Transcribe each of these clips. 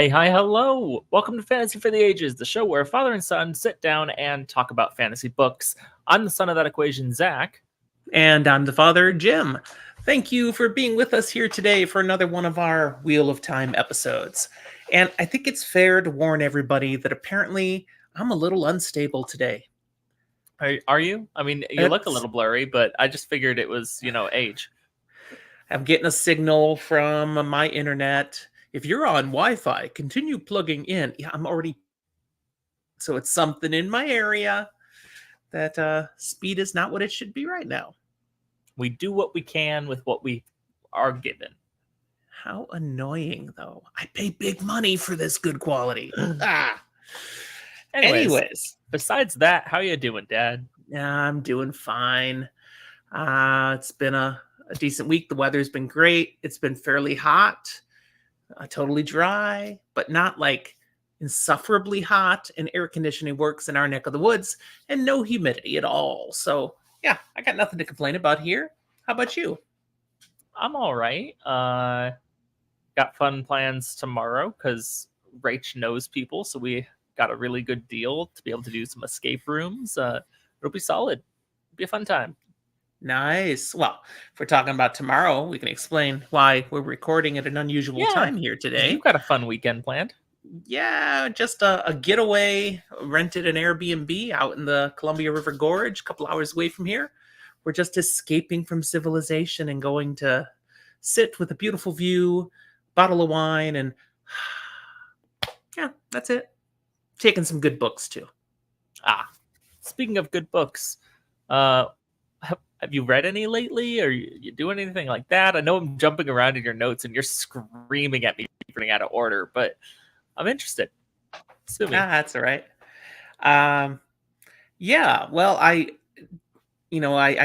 Hey, hi, hello. Welcome to Fantasy for the Ages, the show where father and son sit down and talk about fantasy books. I'm the son of that equation, Zach. And I'm the father, Jim. Thank you for being with us here today for another one of our Wheel of Time episodes. And I think it's fair to warn everybody that apparently I'm a little unstable today. Are you? I mean, you look a It's, little blurry, but I just figured it was, age. I'm getting a signal from my internet. If you're on Wi-Fi, continue plugging in. Yeah, I'm already. So it's something in my area that speed is not what it should be right now. We do what we can with what we are given. How annoying, though. I pay big money for this good quality. Anyways, besides that, how you doing, Dad? yeah, I'm doing fine. It's been a decent week. The weather's been great. It's been fairly hot, totally dry, but not like insufferably hot. And air conditioning works in our neck of the woods, and no humidity at all. So, yeah, I got nothing to complain about here. How about you? I'm all right. Got fun plans tomorrow because Rach knows people, so we got a really good deal to be able to do some escape rooms. It'll be solid. It'll be a fun time. Nice. Well, if we're talking about tomorrow, we can explain why we're recording at an unusual time here today. You've got a fun weekend planned. Yeah, just a getaway. Rented an Airbnb out in the Columbia River Gorge, a couple hours away from here. We're just escaping from civilization and going to sit with a beautiful view, bottle of wine, and yeah, that's it. Taking some good books too. Speaking of good books, have you read any lately, or you doing anything like that? I know I'm jumping around in your notes and you're screaming at me for running out of order, but I'm interested. That's all right. Yeah, well, I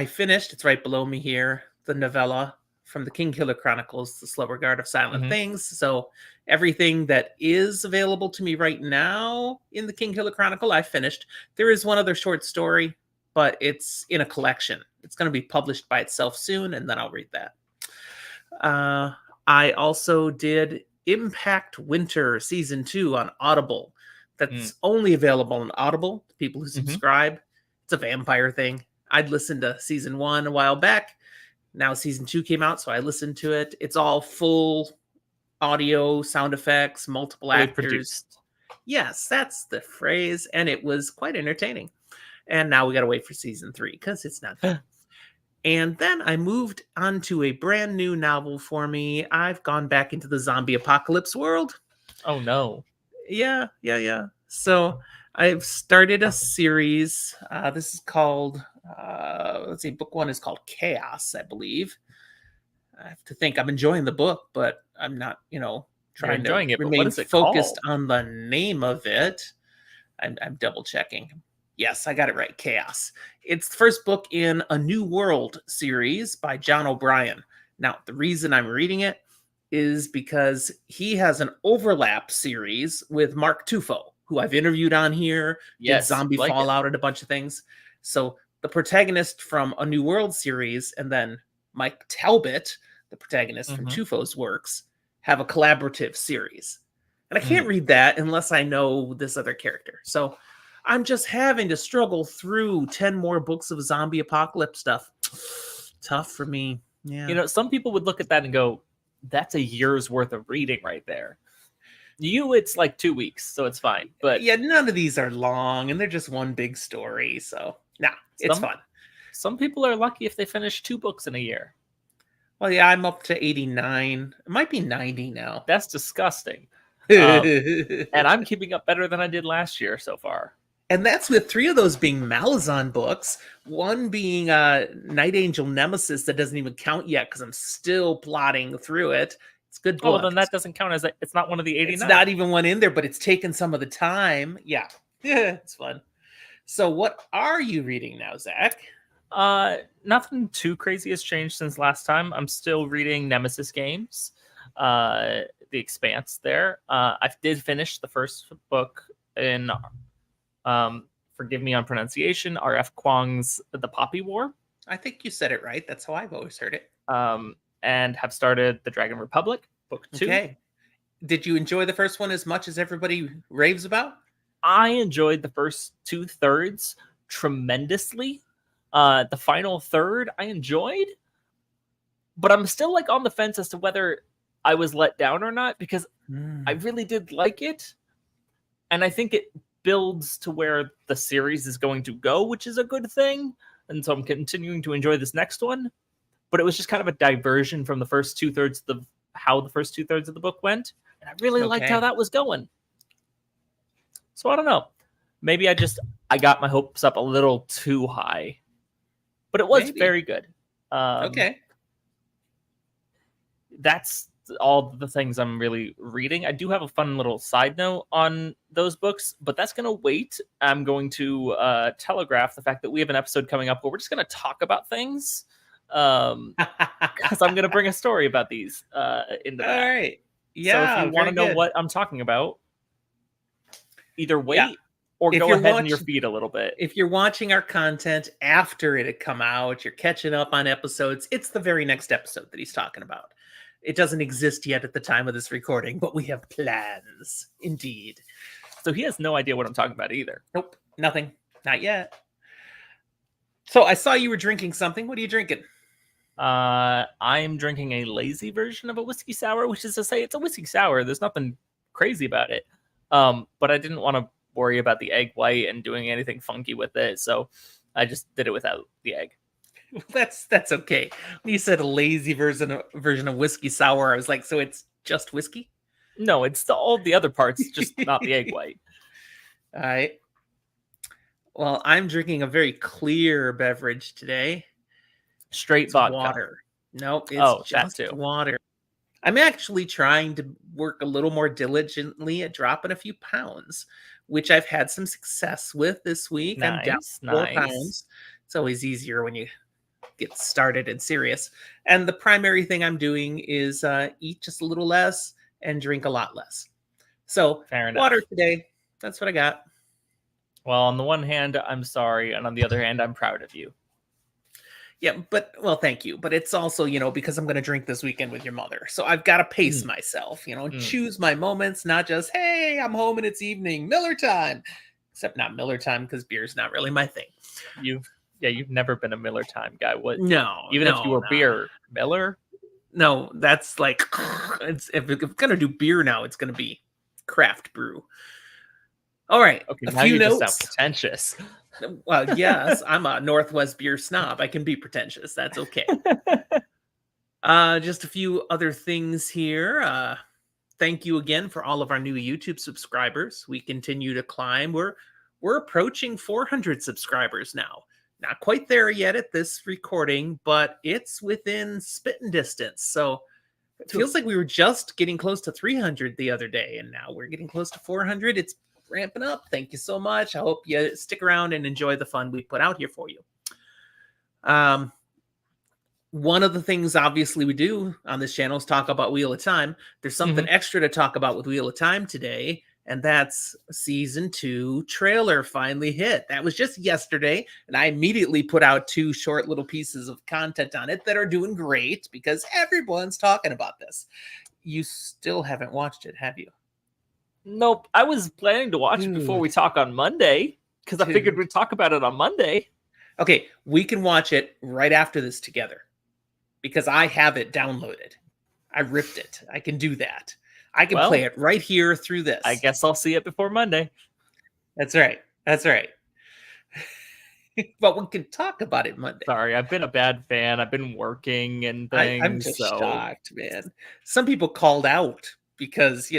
finished, it's right below me here, the novella from the Kingkiller Chronicles, The Slower Guard of Silent Things. So everything that is available to me right now in the Kingkiller Chronicle, I finished. There is one other short story, but it's in a collection. It's going to be published by itself soon, and then I'll read that. I also did Impact Winter Season 2 on Audible. That's only available on Audible, people who subscribe. It's a vampire thing. I'd listened to Season 1 a while back. Now Season 2 came out, so I listened to it. It's all full audio, sound effects, multiple actors. Produced. Yes, that's the phrase. And it was quite entertaining. And now we got to wait for Season 3 because it's not done. And then I moved on to a brand new novel for me. I've gone back into the zombie apocalypse world. Oh, no. Yeah. So I've started a series. This is called, let's see, book 1 is called Chaos, I believe. I have to think. I'm enjoying the book, but I'm not, trying to remain focused on the name of it. I'm double checking. Yes, I got it right. Chaos. It's the first book in a New World series by John O'Brien. Now, the reason I'm reading it is because he has an overlap series with Mark Tufo, who I've interviewed on here, did Zombie Fallout and a bunch of things. So the protagonist from a New World series and then Mike Talbot, the protagonist from Tufo's works, have a collaborative series. And I can't read that unless I know this other character. So I'm just having to struggle through 10 more books of zombie apocalypse stuff. Tough for me. Yeah. Some people would look at that and go, that's a year's worth of reading right there. It's like 2 weeks, so it's fine. But yeah, none of these are long, and they're just one big story. So, it's fun. Some people are lucky if they finish 2 books in a year. Well, yeah, I'm up to 89. It might be 90 now. That's disgusting. And I'm keeping up better than I did last year so far. And that's with 3 of those being Malazan books, one being Night Angel Nemesis that doesn't even count yet because I'm still plotting through it. It's a good book. Oh, well, then that doesn't count as it's not one of the 89. It's not even one in there, but it's taken some of the time. Yeah, it's fun. So what are you reading now, Zach? Nothing too crazy has changed since last time. I'm still reading Nemesis Games, The Expanse there. I did finish the first book in... forgive me on pronunciation, R.F. Kuang's The Poppy War. I think you said it right. That's how I've always heard it. And have started The Dragon Republic, book 2. Okay. Did you enjoy the first one as much as everybody raves about? I enjoyed the first 2/3 tremendously. The final third I enjoyed, but I'm still like on the fence as to whether I was let down or not, because I really did like it, and I think it builds to where the series is going to go, which is a good thing. And so I'm continuing to enjoy this next one, but it was just kind of a diversion from the first 2/3 of how the first 2/3 of the book went, and I really liked how Okay. that was going. So I don't know. Maybe I got my hopes up a little too high, but it was Maybe. very good. Okay. That's all the things I'm really reading. I do have a fun little side note on those books, but that's going to wait. I'm going to telegraph the fact that we have an episode coming up where we're just going to talk about things, because I'm going to bring a story about these into All that. right. So if Yeah, you want very to know good. what I'm talking about, either Yeah. wait or If go you're ahead in your watching feed a little bit. if you're watching our content after it had come out, you're catching up on episodes, it's the very next episode that he's talking about. It doesn't exist yet at the time of this recording, but we have plans. Indeed. So he has no idea what I'm talking about either. Nope, nothing. Not yet. So I saw you were drinking something. What are you drinking? I'm drinking a lazy version of a whiskey sour, which is to say it's a whiskey sour. There's nothing crazy about it. But I didn't want to worry about the egg white and doing anything funky with it, so I just did it without the egg. That's okay. When you said a lazy version of whiskey sour, I was like, so it's just whiskey? No, it's all the other parts, just not the egg white. All right. Well, I'm drinking a very clear beverage today. Straight It's vodka. water. Nope, it's Oh, that just too. water. I'm actually trying to work a little more diligently at dropping a few pounds, which I've had some success with this week. I'm down Nice, 4 pounds. It's always easier when you get started and serious. And the primary thing I'm doing is eat just a little less and drink a lot less. So, Fair enough. water today. That's what I got. Well, on the one hand, I'm sorry, and on the other hand, I'm proud of you. Yeah, but well, thank you. But it's also, because I'm going to drink this weekend with your mother. So I've got to pace myself, choose my moments, not just, hey, I'm home and it's evening, Miller time. Except not Miller time because beer's not really my thing. You've never been a Miller time guy. What? No, Even if you were beer, Miller? No, that's like, if I'm going to do beer now, it's going to be craft brew. All right. Okay, A now few you just sound notes. pretentious. Well, yes, I'm a Northwest beer snob. I can be pretentious. That's okay. Just a few other things here. Thank you again for all of our new YouTube subscribers. We continue to climb. We're approaching 400 subscribers now. Not quite there yet at this recording, but it's within spitting distance. So it feels like we were just getting close to 300 the other day, and now we're getting close to 400. It's ramping up. Thank you so much. I hope you stick around and enjoy the fun we put out here for you. One of the things obviously we do on this channel is talk about Wheel of Time. There's something extra to talk about with Wheel of Time today, and that's season 2 trailer finally hit. That was just yesterday, and I immediately put out 2 short little pieces of content on it that are doing great because everyone's talking about this. You still haven't watched it, have you? Nope. I was planning to watch it before we talk on Monday because I figured we'd talk about it on Monday. Okay, we can watch it right after this together because I have it downloaded. I ripped it. I can do that. I can play it right here through this. I guess I'll see it before Monday. That's right. That's right. But we can talk about it Monday. Sorry, I've been a bad fan. I've been working and things. I'm just shocked, man. Some people called out because,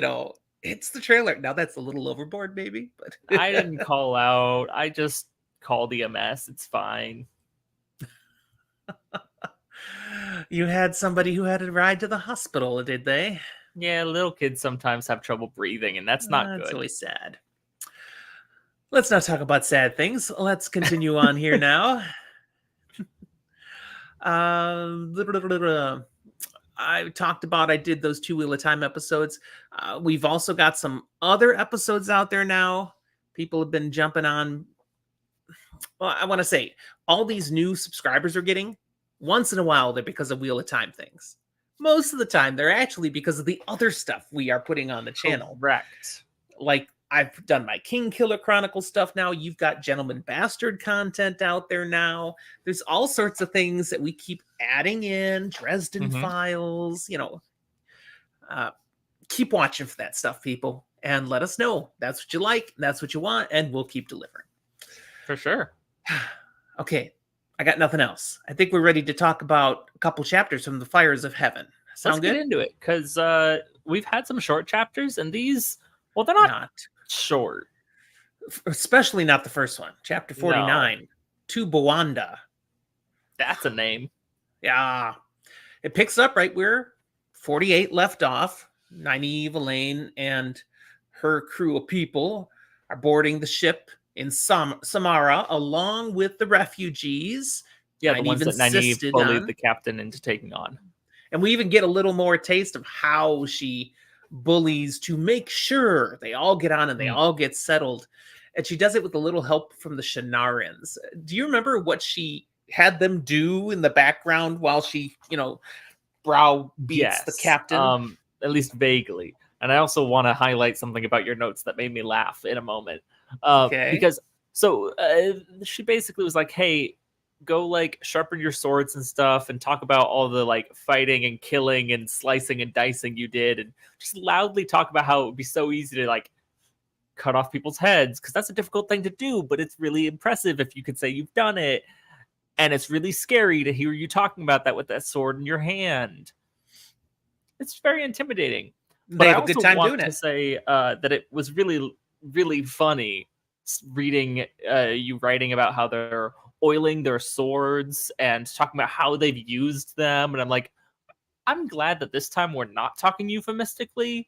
it's the trailer. Now that's a little overboard, maybe. But I didn't call out. I just called EMS. It's fine. You had somebody who had to ride to the hospital, did they? Yeah, little kids sometimes have trouble breathing, and that's not good. That's always sad. Let's not talk about sad things. Let's continue on here now. I talked about I did those 2 Wheel of Time episodes. We've also got some other episodes out there now. People have been jumping on. Well, I want to say all these new subscribers are getting. Once in a while, they're because of Wheel of Time things. Most of the time, they're actually because of the other stuff we are putting on the channel. Correct. Like, I've done my King Killer Chronicle stuff now. You've got Gentleman Bastard content out there now. There's all sorts of things that we keep adding in. Dresden Files, keep watching for that stuff, people, and let us know. That's what you like, that's what you want, and we'll keep delivering. For sure. Okay, I got nothing else. I think we're ready to talk about a couple chapters from the Fires of Heaven. Sound Let's good? get into it, because we've had some short chapters, and these, well, they're not short. Especially not the first one. Chapter 49, To Bowanda. That's a name. Yeah. It picks up right where 48 left off. Nynaeve, Elayne, and her crew of people are boarding the ship in Samara along with the refugees. Yeah, the ones that Nynaeve bullied the captain into taking on. And we even get a little more taste of how she bullies to make sure they all get on and they all get settled. And she does it with a little help from the Shanarans. Do you remember what she had them do in the background while she, browbeats the captain? At least vaguely. And I also want to highlight something about your notes that made me laugh in a moment. Because she basically was like, hey, go like sharpen your swords and stuff and talk about all the like fighting and killing and slicing and dicing you did, and just loudly talk about how it would be so easy to like cut off people's heads, because that's a difficult thing to do, but it's really impressive if you could say you've done it. And it's really scary to hear you talking about that with that sword in your hand. It's very intimidating. But I also want to say that it was really, really funny reading you writing about how they're oiling their swords and talking about how they've used them. And I'm like, I'm glad that this time we're not talking euphemistically.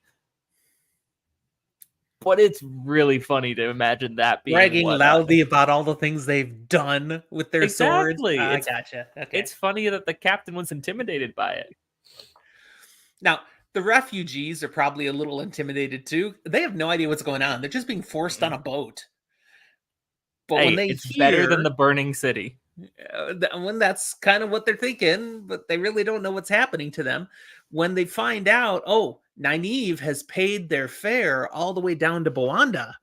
But it's really funny to imagine that being bragging loudly about all the things they've done with their swords. I gotcha. Okay. It's funny that the captain was intimidated by it. Now, the refugees are probably a little intimidated too. They have no idea what's going on. They're just being forced on a boat. But when it's better than the burning city. When that's kind of what they're thinking, but they really don't know what's happening to them. When they find out, Nynaeve has paid their fare all the way down to Bowanda,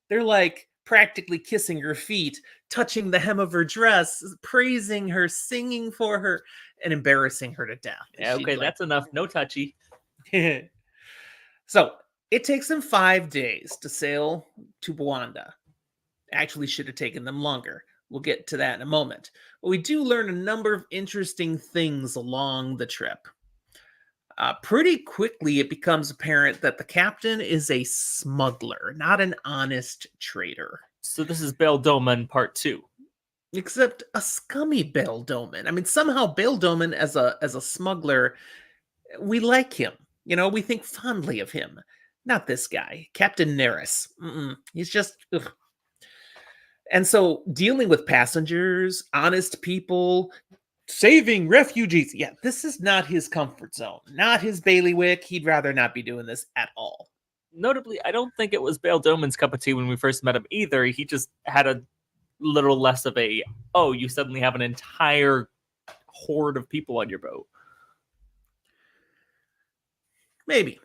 they're like practically kissing her feet, touching the hem of her dress, praising her, singing for her, and embarrassing her to death. Yeah, okay, that's enough. No touchy. So it takes them 5 days to sail to Bowanda. Actually, should have taken them longer. We'll get to that in a moment. But we do learn a number of interesting things along the trip. Pretty quickly, it becomes apparent that the captain is a smuggler, not an honest trader. So this is Bail Doman Part 2. Except a scummy Bail Doman. I mean, somehow Bail Doman as a smuggler, we like him. We think fondly of him. Not this guy, Captain Neris. He's just... Ugh. And so dealing with passengers, honest people, saving refugees. Yeah, this is not his comfort zone, not his bailiwick. He'd rather not be doing this at all. Notably, I don't think it was Bail Doman's cup of tea when we first met him either. He just had a little less of a, you suddenly have an entire horde of people on your boat. Maybe.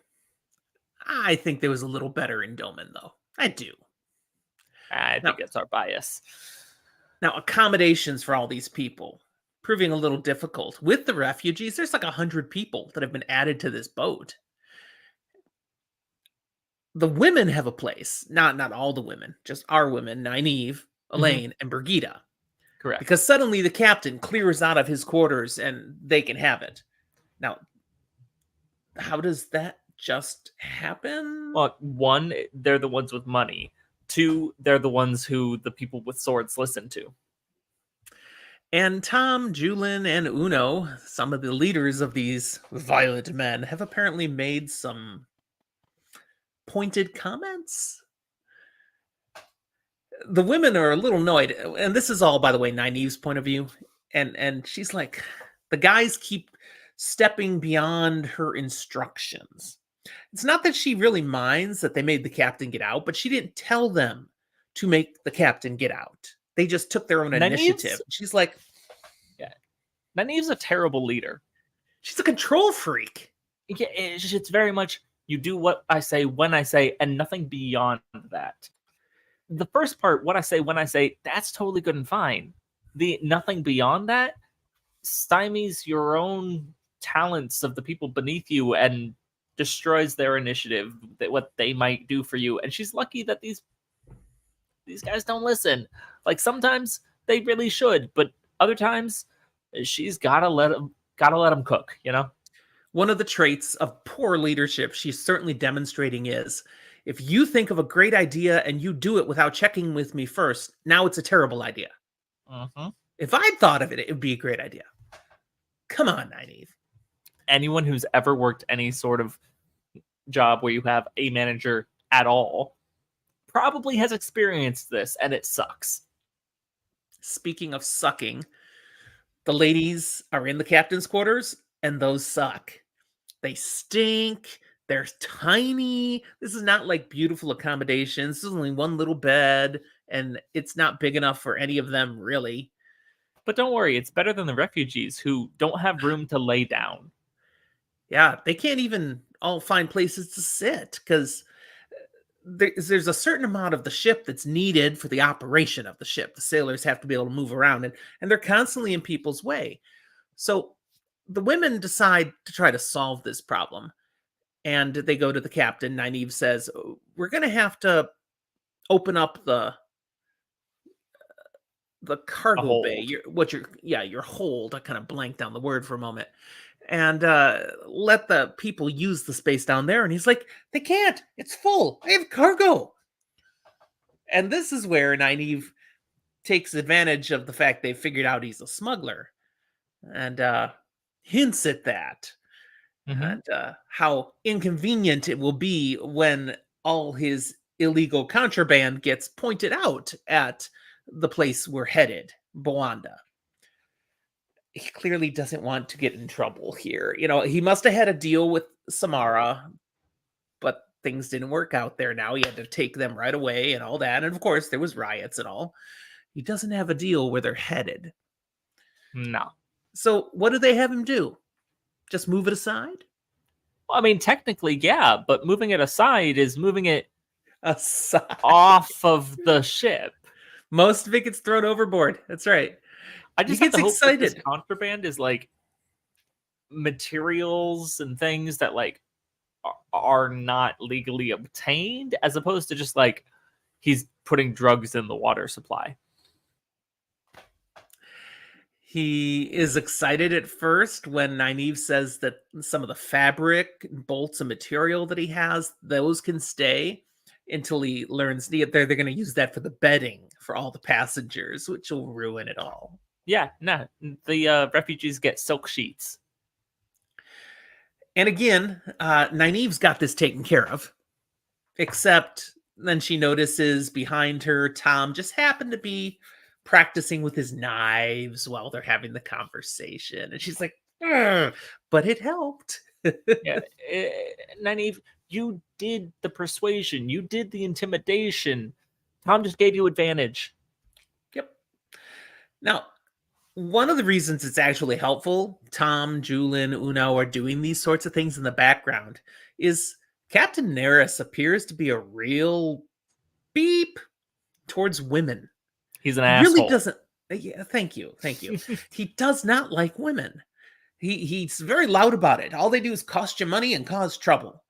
I think there was a little better in Doman, though. I do. I think it's our bias. Now, accommodations for all these people proving a little difficult. With the refugees, there's like 100 people that have been added to this boat. The women have a place. Not all the women, just our women, Nynaeve, Elayne, and Brigida. Correct. Because suddenly the captain clears out of his quarters and they can have it. Now, how does that just happen? Well, 1, they're the ones with money. 2, they're the ones who the people with swords listen to. And Tom, Julin, and Uno, some of the leaders of these violent men, have apparently made some pointed comments. The women are a little annoyed, and this is all, by the way, Nynaeve's point of view. And she's like, the guys keep stepping beyond her instructions. It's not that she really minds that they made the captain get out, but she didn't tell them to make the captain get out. They just took their own initiative. She's like... Yeah. Nynaeve's a terrible leader. She's a control freak. Yeah, it's very much you do what I say when I say, and nothing beyond that. The first part, what I say when I say, that's totally good and fine. The nothing beyond that stymies your own talents of the people beneath you and destroys their initiative, that what they might do for you. And she's lucky that these guys don't listen. Like sometimes they really should, but other times she's gotta let them cook. You know. One of the traits of poor leadership she's certainly demonstrating is if you think of a great idea and you do it without checking with me first, now it's a terrible idea. Mm-hmm. If I'd thought of it, it would be a great idea. Come on, Nynaeve. Anyone who's ever worked any sort of job where you have a manager at all probably has experienced this, and it sucks. Speaking of sucking, the ladies are in the captain's quarters, and those suck. They stink. They're tiny. This is not like beautiful accommodations. This is only one little bed, and it's not big enough for any of them, really. But don't worry, it's better than the refugees who don't have room to lay down. Yeah, they can't even all find places to sit because there's a certain amount of the ship that's needed for the operation of the ship. The sailors have to be able to move around, and they're constantly in people's way. So the women decide to try to solve this problem, and they go to the captain. Nynaeve says, we're going to have to open up the cargo bay, your hold. I kind of blanked on the word for a moment, and let the people use the space down there. And he's like, they can't. It's full. I have cargo. And this is where Nynaeve takes advantage of the fact they've figured out he's a smuggler, and hints at that, and how inconvenient it will be when all his illegal contraband gets pointed out at the place we're headed, Boanda. He clearly doesn't want to get in trouble here. You know, he must have had a deal with Samara, but things didn't work out there now. He had to take them right away and all that. And of course, there was riots and all. He doesn't have a deal where they're headed. No. So what do they have him do? Just move it aside? Well, I mean, technically, yeah, but moving it aside is moving it Aside. off of the ship. Most of it gets thrown overboard. That's right. I just have to hope that this contraband is like materials and things that like are not legally obtained, as opposed to just like he's putting drugs in the water supply. He is excited at first when Nynaeve says that some of the fabric, bolts, and material that he has, those can stay until he learns they're going to use that for the bedding for all the passengers, which will ruin it all. Yeah, no, the refugees get silk sheets. And again, Nynaeve's got this taken care of, except then she notices behind her, Tom just happened to be practicing with his knives while they're having the conversation. And she's like, but it helped. Yeah, Nynaeve, you did the persuasion. You did the intimidation. Tom just gave you advantage. Yep. Now, one of the reasons it's actually helpful, Tom, Julin, Uno are doing these sorts of things in the background, is Captain Neris appears to be a real beep towards women. He's an asshole. Really doesn't. Yeah, thank you. He does not like women. He's very loud about it. All they do is cost you money and cause trouble.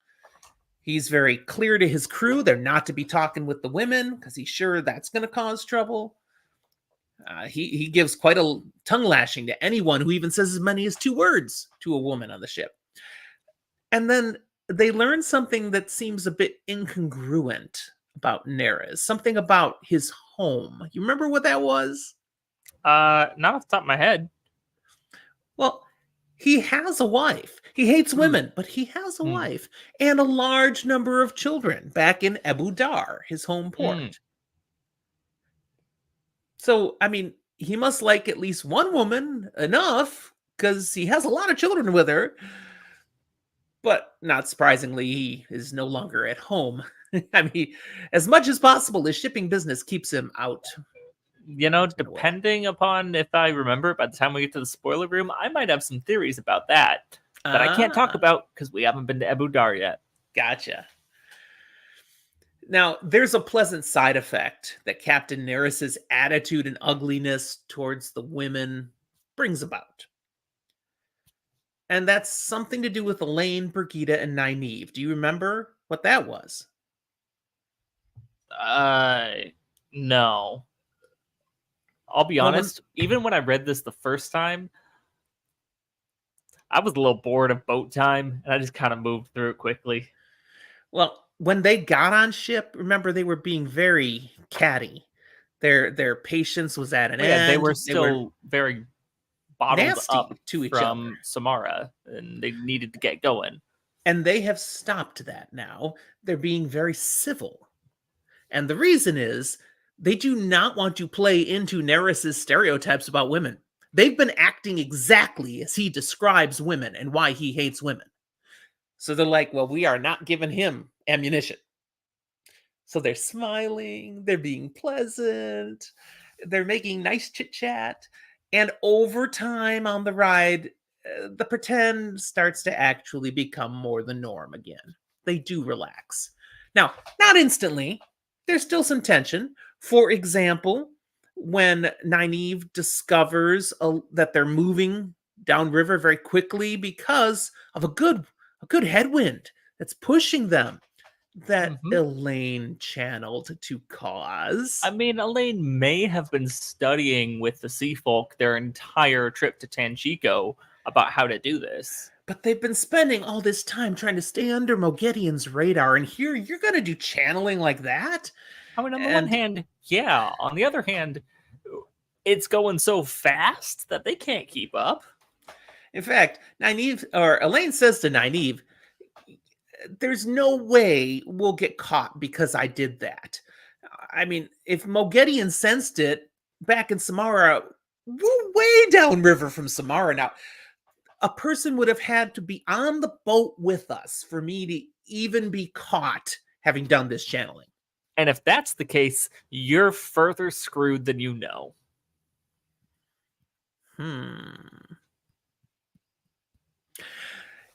He's very clear to his crew they're not to be talking with the women because he's sure that's going to cause trouble. He gives quite a tongue lashing to anyone who even says as many as 2 words to a woman on the ship. And then they learn something that seems a bit incongruent about Neris, something about his home. You remember what that was? Not off the top of my head. Well, he has a wife. He hates women, but he has a wife and a large number of children back in Ebu Dar, his home port. So, I mean, he must like at least one woman enough because he has a lot of children with her. But not surprisingly, he is no longer at home. I mean, as much as possible, his shipping business keeps him out. You know, depending upon if I remember by the time we get to the spoiler room, I might have some theories about that. that I can't talk Ah, about because we haven't been to Abu Dar yet. gotcha. Now, there's a pleasant side effect that Captain Neris's attitude and ugliness towards the women brings about. And that's something to do with Elayne, Brigida, and Nynaeve. Do you remember what that was? Uh, no. I'll be Well, honest, even when I read this the first time, I was a little bored of boat time and I just kind of moved through it quickly. when they got on ship, remember they were being very catty. Their patience was at an Oh, yeah, they end. were They were still very bottled up nasty to each other. from Samara and they needed to get going. And they have stopped that now. They're being very civil. And the reason is they do not want to play into Neris's stereotypes about women. They've been acting exactly as he describes women and why he hates women. So they're like, well, we are not giving him ammunition. So they're smiling, they're being pleasant, they're making nice chit chat. And over time on the ride, the pretend starts to actually become more the norm again. They do relax. Now, not instantly, there's still some tension. For example, when Nynaeve discovers that they're moving downriver very quickly because of a good headwind that's pushing them, that Mhm. Elayne channeled to cause. I mean, Elayne may have been studying with the sea folk their entire trip to Tanchico about how to do this. But they've been spending all this time trying to stay under Mogedian's radar, and here you're going to do channeling like that? I mean, on the one And hand, yeah. On the other hand, it's going so fast that they can't keep up. in fact, Nynaeve, or Elayne says to Nynaeve, there's no way we'll get caught because I did that. I mean, if Mogedian sensed it back in Samara, we're way downriver from Samara now. A person would have had to be on the boat with us for me to even be caught having done this channeling. And if that's the case, you're further screwed than you know.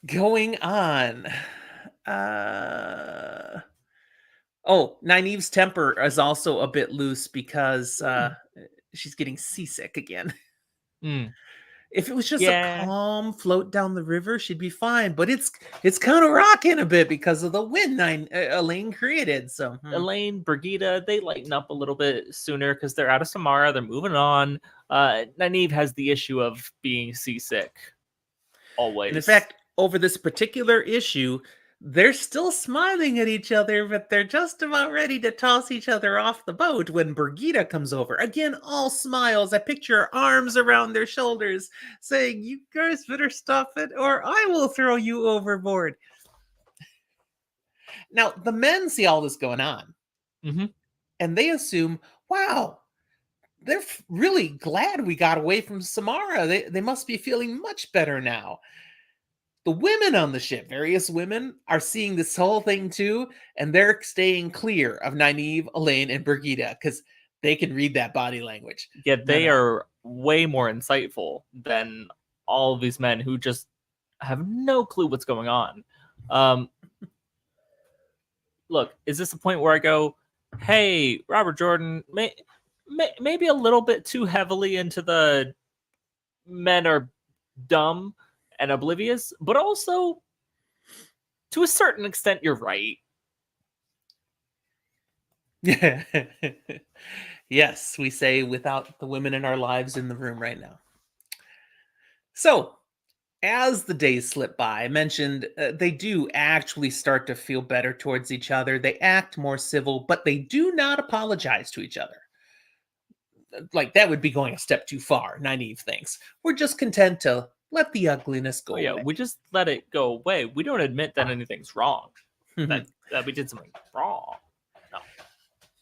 Going on. Uh Oh, Nynaeve's temper is also a bit loose because she's getting seasick again. Mm. If it was just a Yeah, calm float down the river, she'd be fine. But it's kind of rocking a bit because of the wind Elayne created. So Elayne, Brigida, they lighten up a little bit sooner because they're out of Samara. They're moving on. Nynaeve has the issue of being seasick and in always. fact, over this particular issue, they're still smiling at each other, but they're just about ready to toss each other off the boat when Brigida comes over. Again, all smiles. I picture her arms around their shoulders, saying, "You guys better stop it, or I will throw you overboard." Now, the men see all this going on, Mm-hmm. and they assume, wow, they're really glad we got away from Samara. They must be feeling much better now. The women on the ship, various women, are seeing this whole thing too, and they're staying clear of Nynaeve, Elayne, and Brigida because they can read that body language. Yeah, No, they no. are way more insightful than all of these men who just have no clue what's going on. Um, Look, is this a point where I go, hey, Robert Jordan, maybe a little bit too heavily into the men are dumb and oblivious, but also to a certain extent, you're right. Yes, we say without the women in our lives in the room right now. So, as the days slip by, I mentioned they do actually start to feel better towards each other. They act more civil, but they do not apologize to each other. Like, that would be going a step too far, Nynaeve thinks. We're just content to let the ugliness Oh go yeah, away. we just let it go away. We don't admit that anything's wrong, that we did something wrong. No.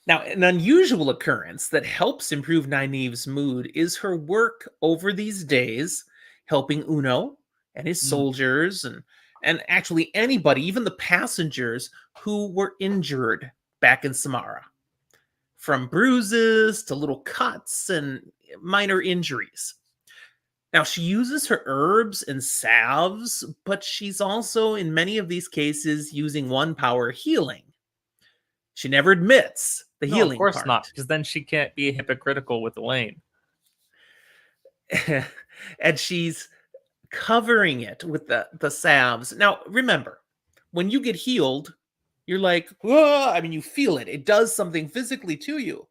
Now, an unusual occurrence that helps improve Nynaeve's mood is her work over these days helping Uno and his Mm. soldiers and actually anybody, even the passengers who were injured back in Samara, from bruises to little cuts and minor injuries. Now, she uses her herbs and salves, but she's also, in many of these cases, using one power, healing. She never admits the No, of healing course not, part. because then she can't be hypocritical with Elayne. And she's covering it with the salves. Now, remember, when you get healed, you're like, whoa, I mean, you feel it. It does something physically to you.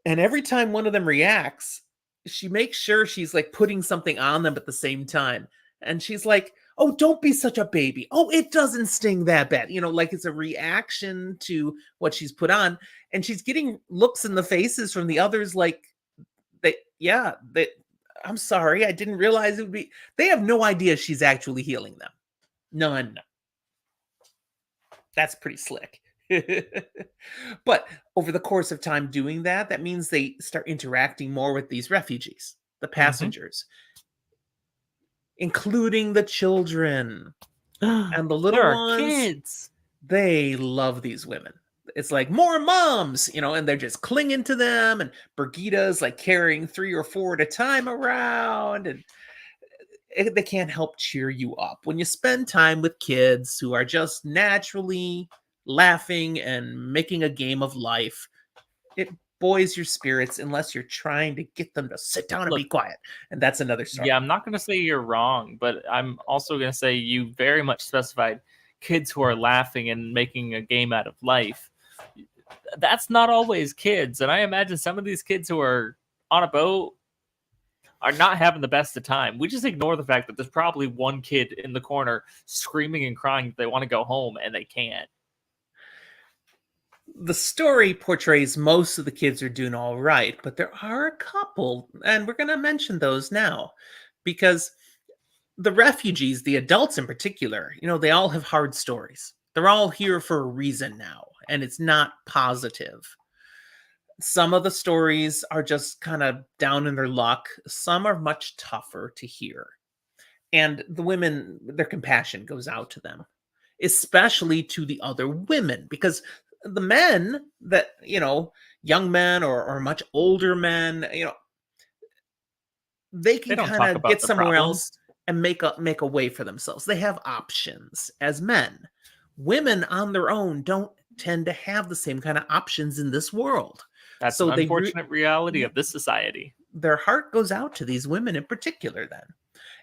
And every time one of them reacts, she makes sure she's like putting something on them at the same time. And she's like, oh, don't be such a baby. Oh, it doesn't sting that bad. Like it's a reaction to what she's put on. And she's getting looks in the faces from the others like, I'm sorry. I didn't realize it would be. They have no idea she's actually healing them. None. That's pretty slick. But over the course of time doing that, that means they start interacting more with these refugees, the passengers, including the children and the little There are ones. kids. They love these women. It's like more moms, and they're just clinging to them. And Brigida's like carrying 3 or 4 at a time around, and they can't help cheer you up when you spend time with kids who are just naturally laughing and making a game of life. It buoys your spirits unless you're trying to get them to sit down and be quiet. And that's another story. Yeah, I'm not going to say you're wrong, but I'm also going to say you very much specified kids who are laughing and making a game out of life. That's not always kids. And I imagine some of these kids who are on a boat are not having the best of time. We just ignore the fact that there's probably one kid in the corner screaming and crying that they want to go home and they can't. The story portrays most of the kids are doing all right, but there are a couple, and we're going to mention those now, because the refugees, the adults in particular, they all have hard stories. They're all here for a reason now, and it's not positive. Some of the stories are just kind of down in their luck. Some are much tougher to hear. And the women, their compassion goes out to them, especially to the other women, because the men that, young men or much older men, they can kind of get somewhere else and make a way for themselves. They have options as men. Women on their own don't tend to have the same kind of options in this world. That's an unfortunate reality of this society. Their heart goes out to these women in particular then.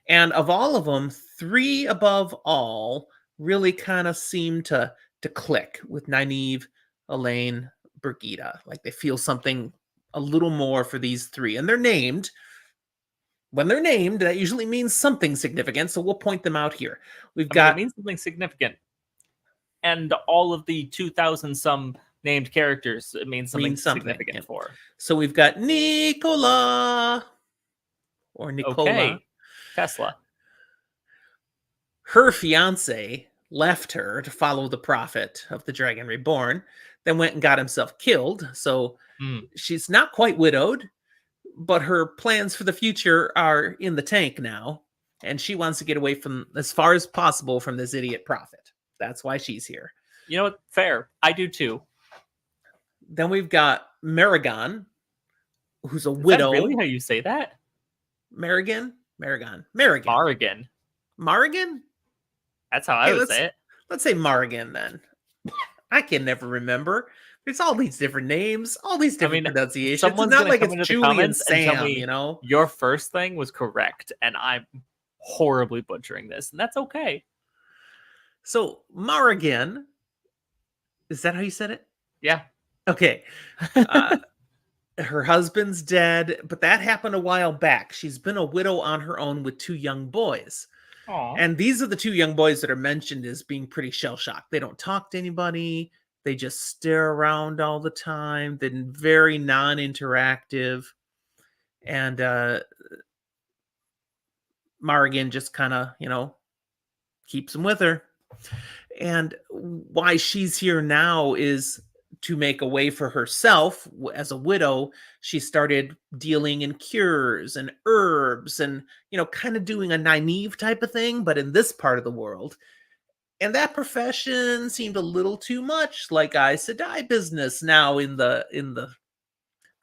And of all of them, 3 above all really kind of seem to click with Nynaeve, Elayne, Brigida. Like they feel something a little more for these 3. And they're named. When they're named, that usually means something significant. So we'll point them out here. It means something significant. And all of the 2,000 some named characters, it means something significant for. So we've got Nicola or Nicola. Okay. Tesla. Her fiance left her to follow the prophet of the Dragon Reborn, then went and got himself killed. So she's not quite widowed, but her plans for the future are in the tank now. And she wants to get away from, as far as possible, from this idiot prophet. That's why she's here. You know what? Fair. I do too. Then we've got Marigan, who's a widow. Is that really how you say that? Marigan? Marigan. That's how I would say it. Let's say Marigan then. I can never remember. There's all these different names, all these different pronunciations. Someone's it's not like it's Julie and Sam, tell me, your first thing was correct, and I'm horribly butchering this, and that's okay. So Marigan, is that how you said it? Yeah. Okay. Her husband's dead, but that happened a while back. She's been a widow on her own with 2 young boys. Aww. And these are the 2 young boys that are mentioned as being pretty shell-shocked. They don't talk to anybody. They just stare around all the time. They're very non-interactive. And Marigan just kind of, keeps them with her. And why she's here now is to make a way for herself. As a widow, she started dealing in cures and herbs and, kind of doing a Nynaeve type of thing, but in this part of the world. And that profession seemed a little too much like Aes Sedai business now in the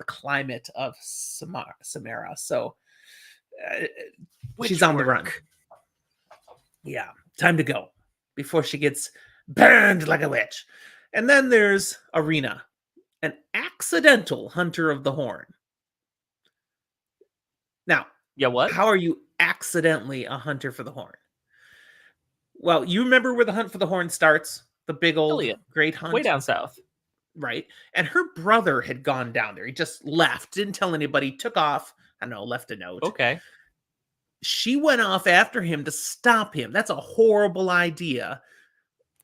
climate of Samara. So she's on the run. Yeah, time to go before she gets burned like a witch. And then there's Arena, an accidental hunter of the horn. Now, Yeah, what? how are you accidentally a hunter for the horn? Well, you remember where the hunt for the horn starts? The big old Elliot, great hunt? way down south. Right. And her brother had gone down there. He just left, didn't tell anybody, took off. I don't know, left a note. Okay. She went off after him to stop him. That's a horrible idea.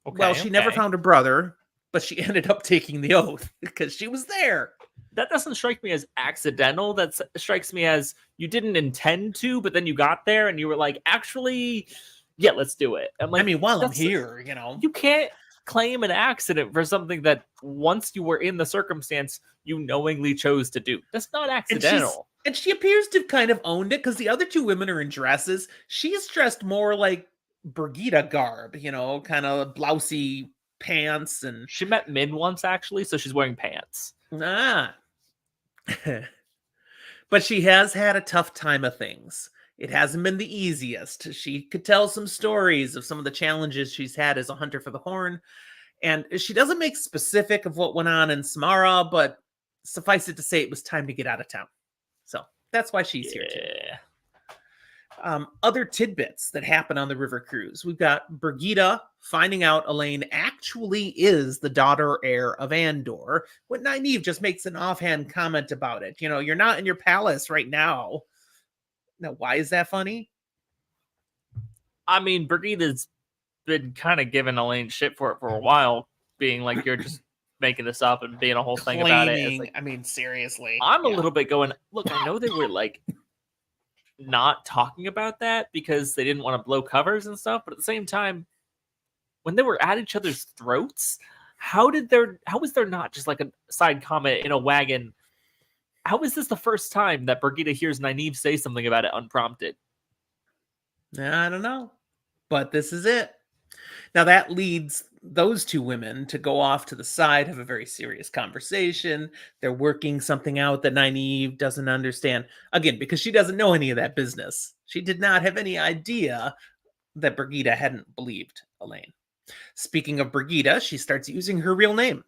Okay. Well, she never found her brother, but she ended up taking the oath because she was there. That doesn't strike me as accidental. That strikes me as you didn't intend to, but then you got there and you were like, actually, yeah, let's do it. I'm like, I mean, while I'm here, you know. You can't claim an accident for something that once you were in the circumstance, you knowingly chose to do. That's not accidental. And she appears to have kind of owned it because the other two women are in dresses. She's dressed more like Brigida garb, you know, kind of blousey pants. And she met Min once, actually, so she's wearing pants. Ah. But she has had a tough time of things. It hasn't been the easiest. She could tell some stories of some of the challenges she's had as a hunter for the horn. And she doesn't make specific of what went on in Samara, but suffice it to say it was time to get out of town. So that's why she's here too. Other tidbits that happen on the river cruise. We've got Brigida finding out Elayne actually is the daughter heir of Andor, when Nynaeve just makes an offhand comment about it. You know, you're not in your palace right now. Now, why is that funny? I mean, Brigida's been kind of giving Elayne shit for it for a while, being like, you're just making this up and being a whole thing about it. Like, I mean, seriously. I'm a little bit going, look, I know they were like not talking about that because they didn't want to blow covers and stuff, but at the same time, when they were at each other's throats, how was there not just like a side comment in a wagon? How is this the first time that Brigida hears Nynaeve say something about it unprompted? I don't know, but this is it. Now that leads those two women to go off to the side, have a very serious conversation. They're working something out that Nynaeve doesn't understand. Again, because she doesn't know any of that business. She did not have any idea that Brigida hadn't believed Elayne. Speaking of Brigida, she starts using her real name.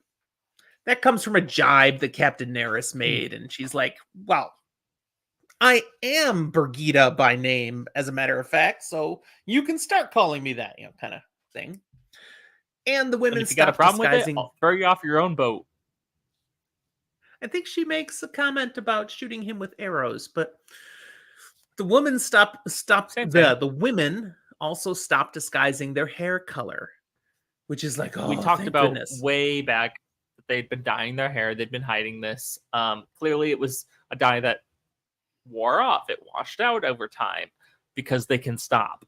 That comes from a jibe that Captain Neris made, and she's like, well, I am Brigida by name, as a matter of fact, so you can start calling me that, you know, kind of thing. And the women if you got a problem with it, I'll throw you off your own boat. I think she makes a comment about shooting him with arrows, but the woman the women also stopped disguising their hair color, which is like, oh, we talked about goodness. Way back that they'd been dyeing their hair. They'd been hiding this. Clearly, it was a dye that wore off. It washed out over time because they can stop.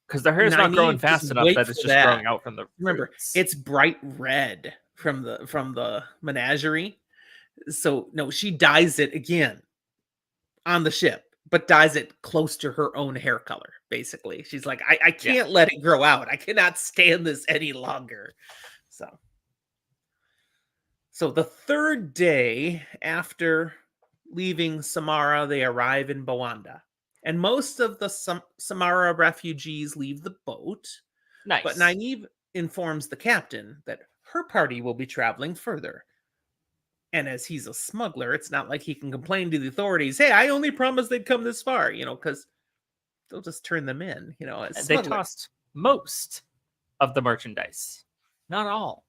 Because their hair is not growing fast enough that it's just growing out from the roots. It's bright red from the menagerie. So no, she dyes it again on the ship, but dyes it close to her own hair color. Basically, she's like, I can't let it grow out. I cannot stand this any longer. So the third day after leaving Samara, they arrive in Bowanda. And most of the Samara refugees leave the boat. Nice. But Nynaeve informs the captain that her party will be traveling further. And as he's a smuggler, it's not like he can complain to the authorities, hey, I only promised they'd come this far, you know, because they'll just turn them in, you know. As they tossed most of the merchandise, not all.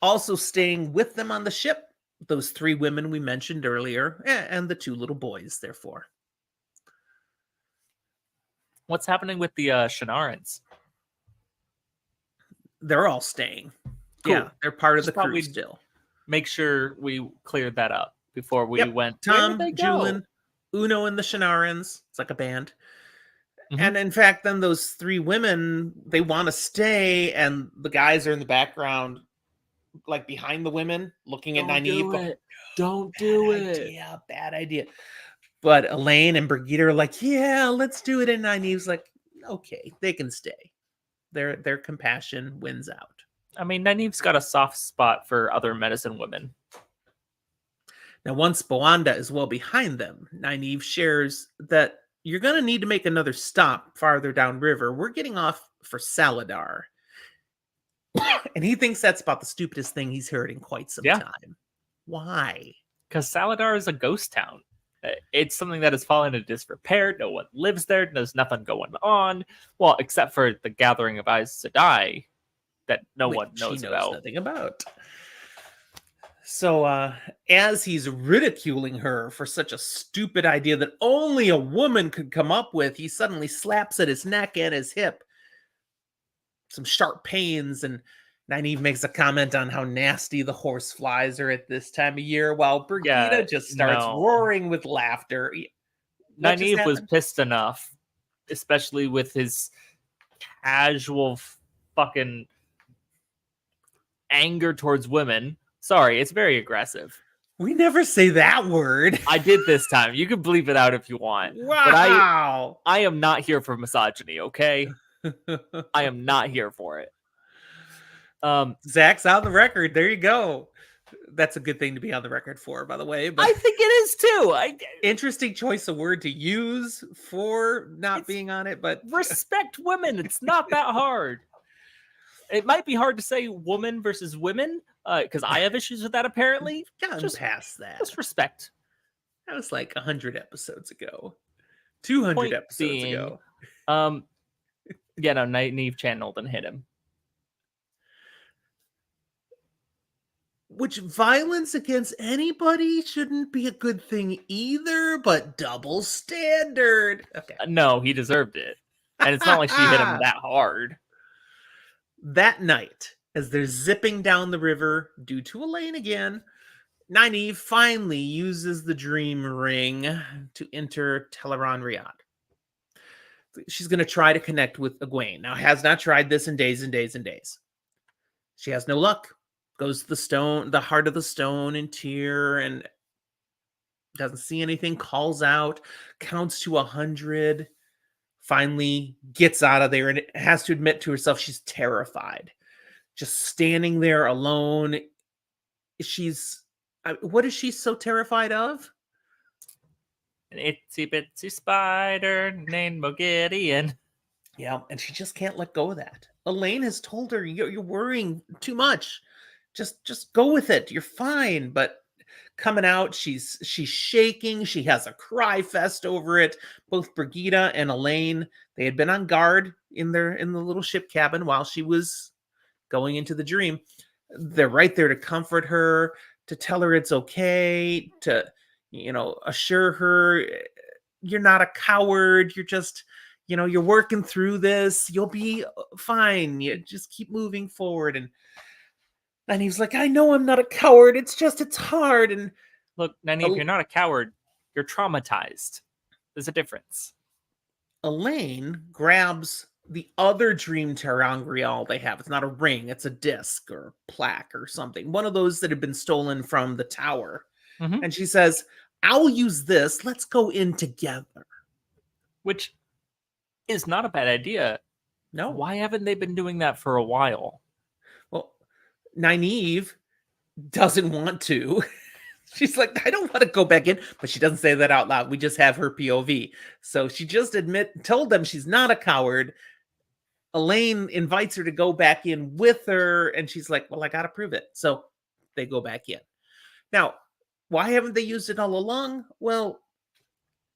Also staying with them on the ship, those three women we mentioned earlier, and the two little boys, therefore. What's happening with the Shinarans? They're all staying. Cool. Yeah, they're part of the crew still. Make sure we cleared that up before we went. Tom, Julian, Uno, and the Shinarans. It's like a band. Mm-hmm. And in fact, then those three women, they want to stay, and the guys are in the background, like behind the women, looking at Nynaeve. Don't do it. Yeah, bad idea. But Elayne and Brigida are like, yeah, let's do it. And Nynaeve's like, okay, they can stay. Their compassion wins out. I mean, Nynaeve's got a soft spot for other medicine women. Now, once Boanda is well behind them, Nynaeve shares that you're going to need to make another stop farther downriver. We're getting off for Salidar. And he thinks that's about the stupidest thing he's heard in quite some Yeah. time. Why? Because Salidar is a ghost town. It's something that has fallen into disrepair. No one lives there. There's nothing going on. Well, except for the gathering of Aes Sedai that no one knows about. Nothing about. So, as he's ridiculing her for such a stupid idea that only a woman could come up with, he suddenly slaps at his neck and his hip. Some sharp pains, and Nynaeve makes a comment on how nasty the horse flies are at this time of year, while Brigida just starts roaring with laughter. Nynaeve was pissed enough, especially with his casual fucking anger towards women. Sorry, it's very aggressive. We never say that word. I did this time. You can bleep it out if you want. Wow. But I am not here for misogyny, okay? I am not here for it. Zach's on the record. There you go. That's a good thing to be on the record for, by the way. But I think it is too. Interesting choice of word to use for not being on it, but respect women. It's not that hard. It might be hard to say woman versus women, because I have issues with that apparently. Just past that. Just respect. That was like 100 episodes ago. 200 episodes ago. Yeah, no, Nynaeve channeled and hit him. Which violence against anybody shouldn't be a good thing either, but double standard. Okay. No, he deserved it. And it's not like she hit him that hard. That night, as they're zipping down the river, due to Elayne again, Nynaeve finally uses the dream ring to enter Teleron Riyadh. She's going to try to connect with Egwene. Now, has not tried this in days and days and days. She has no luck. Goes to the stone, the heart of the stone in Tyr, and doesn't see anything, calls out, counts to 100, finally gets out of there, and has to admit to herself she's terrified. Just standing there alone. What is she so terrified of? An itsy bitsy spider named Mogideon. Yeah, and she just can't let go of that. Elayne has told her, you're worrying too much. Just go with it. You're fine. But coming out, she's shaking. She has a cry fest over it. Both Brigida and Elayne, they had been on guard in the little ship cabin while she was going into the dream. They're right there to comfort her, to tell her it's okay, to assure her you're not a coward. You're just you're working through this. You'll be fine. You just keep moving forward. And he's like, I know I'm not a coward. It's hard. And look, Nynaeve, you're not a coward. You're traumatized. There's a difference. Elayne grabs the other dream terangrial they have. It's not a ring. It's a disc or plaque or something. One of those that had been stolen from the tower. Mm-hmm. And she says, I'll use this. Let's go in together. Which is not a bad idea. No. Why haven't they been doing that for a while? Well, Nynaeve doesn't want to. She's like, I don't want to go back in, but she doesn't say that out loud. We just have her POV. So she just told them she's not a coward. Elayne invites her to go back in with her, and she's like, well, I got to prove it. So they go back in. Now, why haven't they used it all along? Well,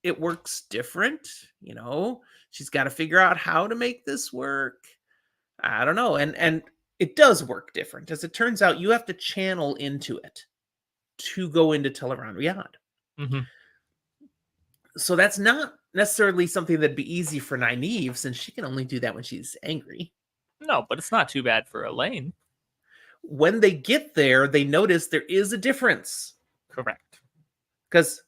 it works different. She's got to figure out how to make this work. I don't know. And it does work different. As it turns out, you have to channel into it to go into Teleron Riyadh. Mm-hmm. So that's not necessarily something that'd be easy for Nynaeve, since she can only do that when she's angry. No, but it's not too bad for Elayne. When they get there, they notice there is a difference. Correct. Because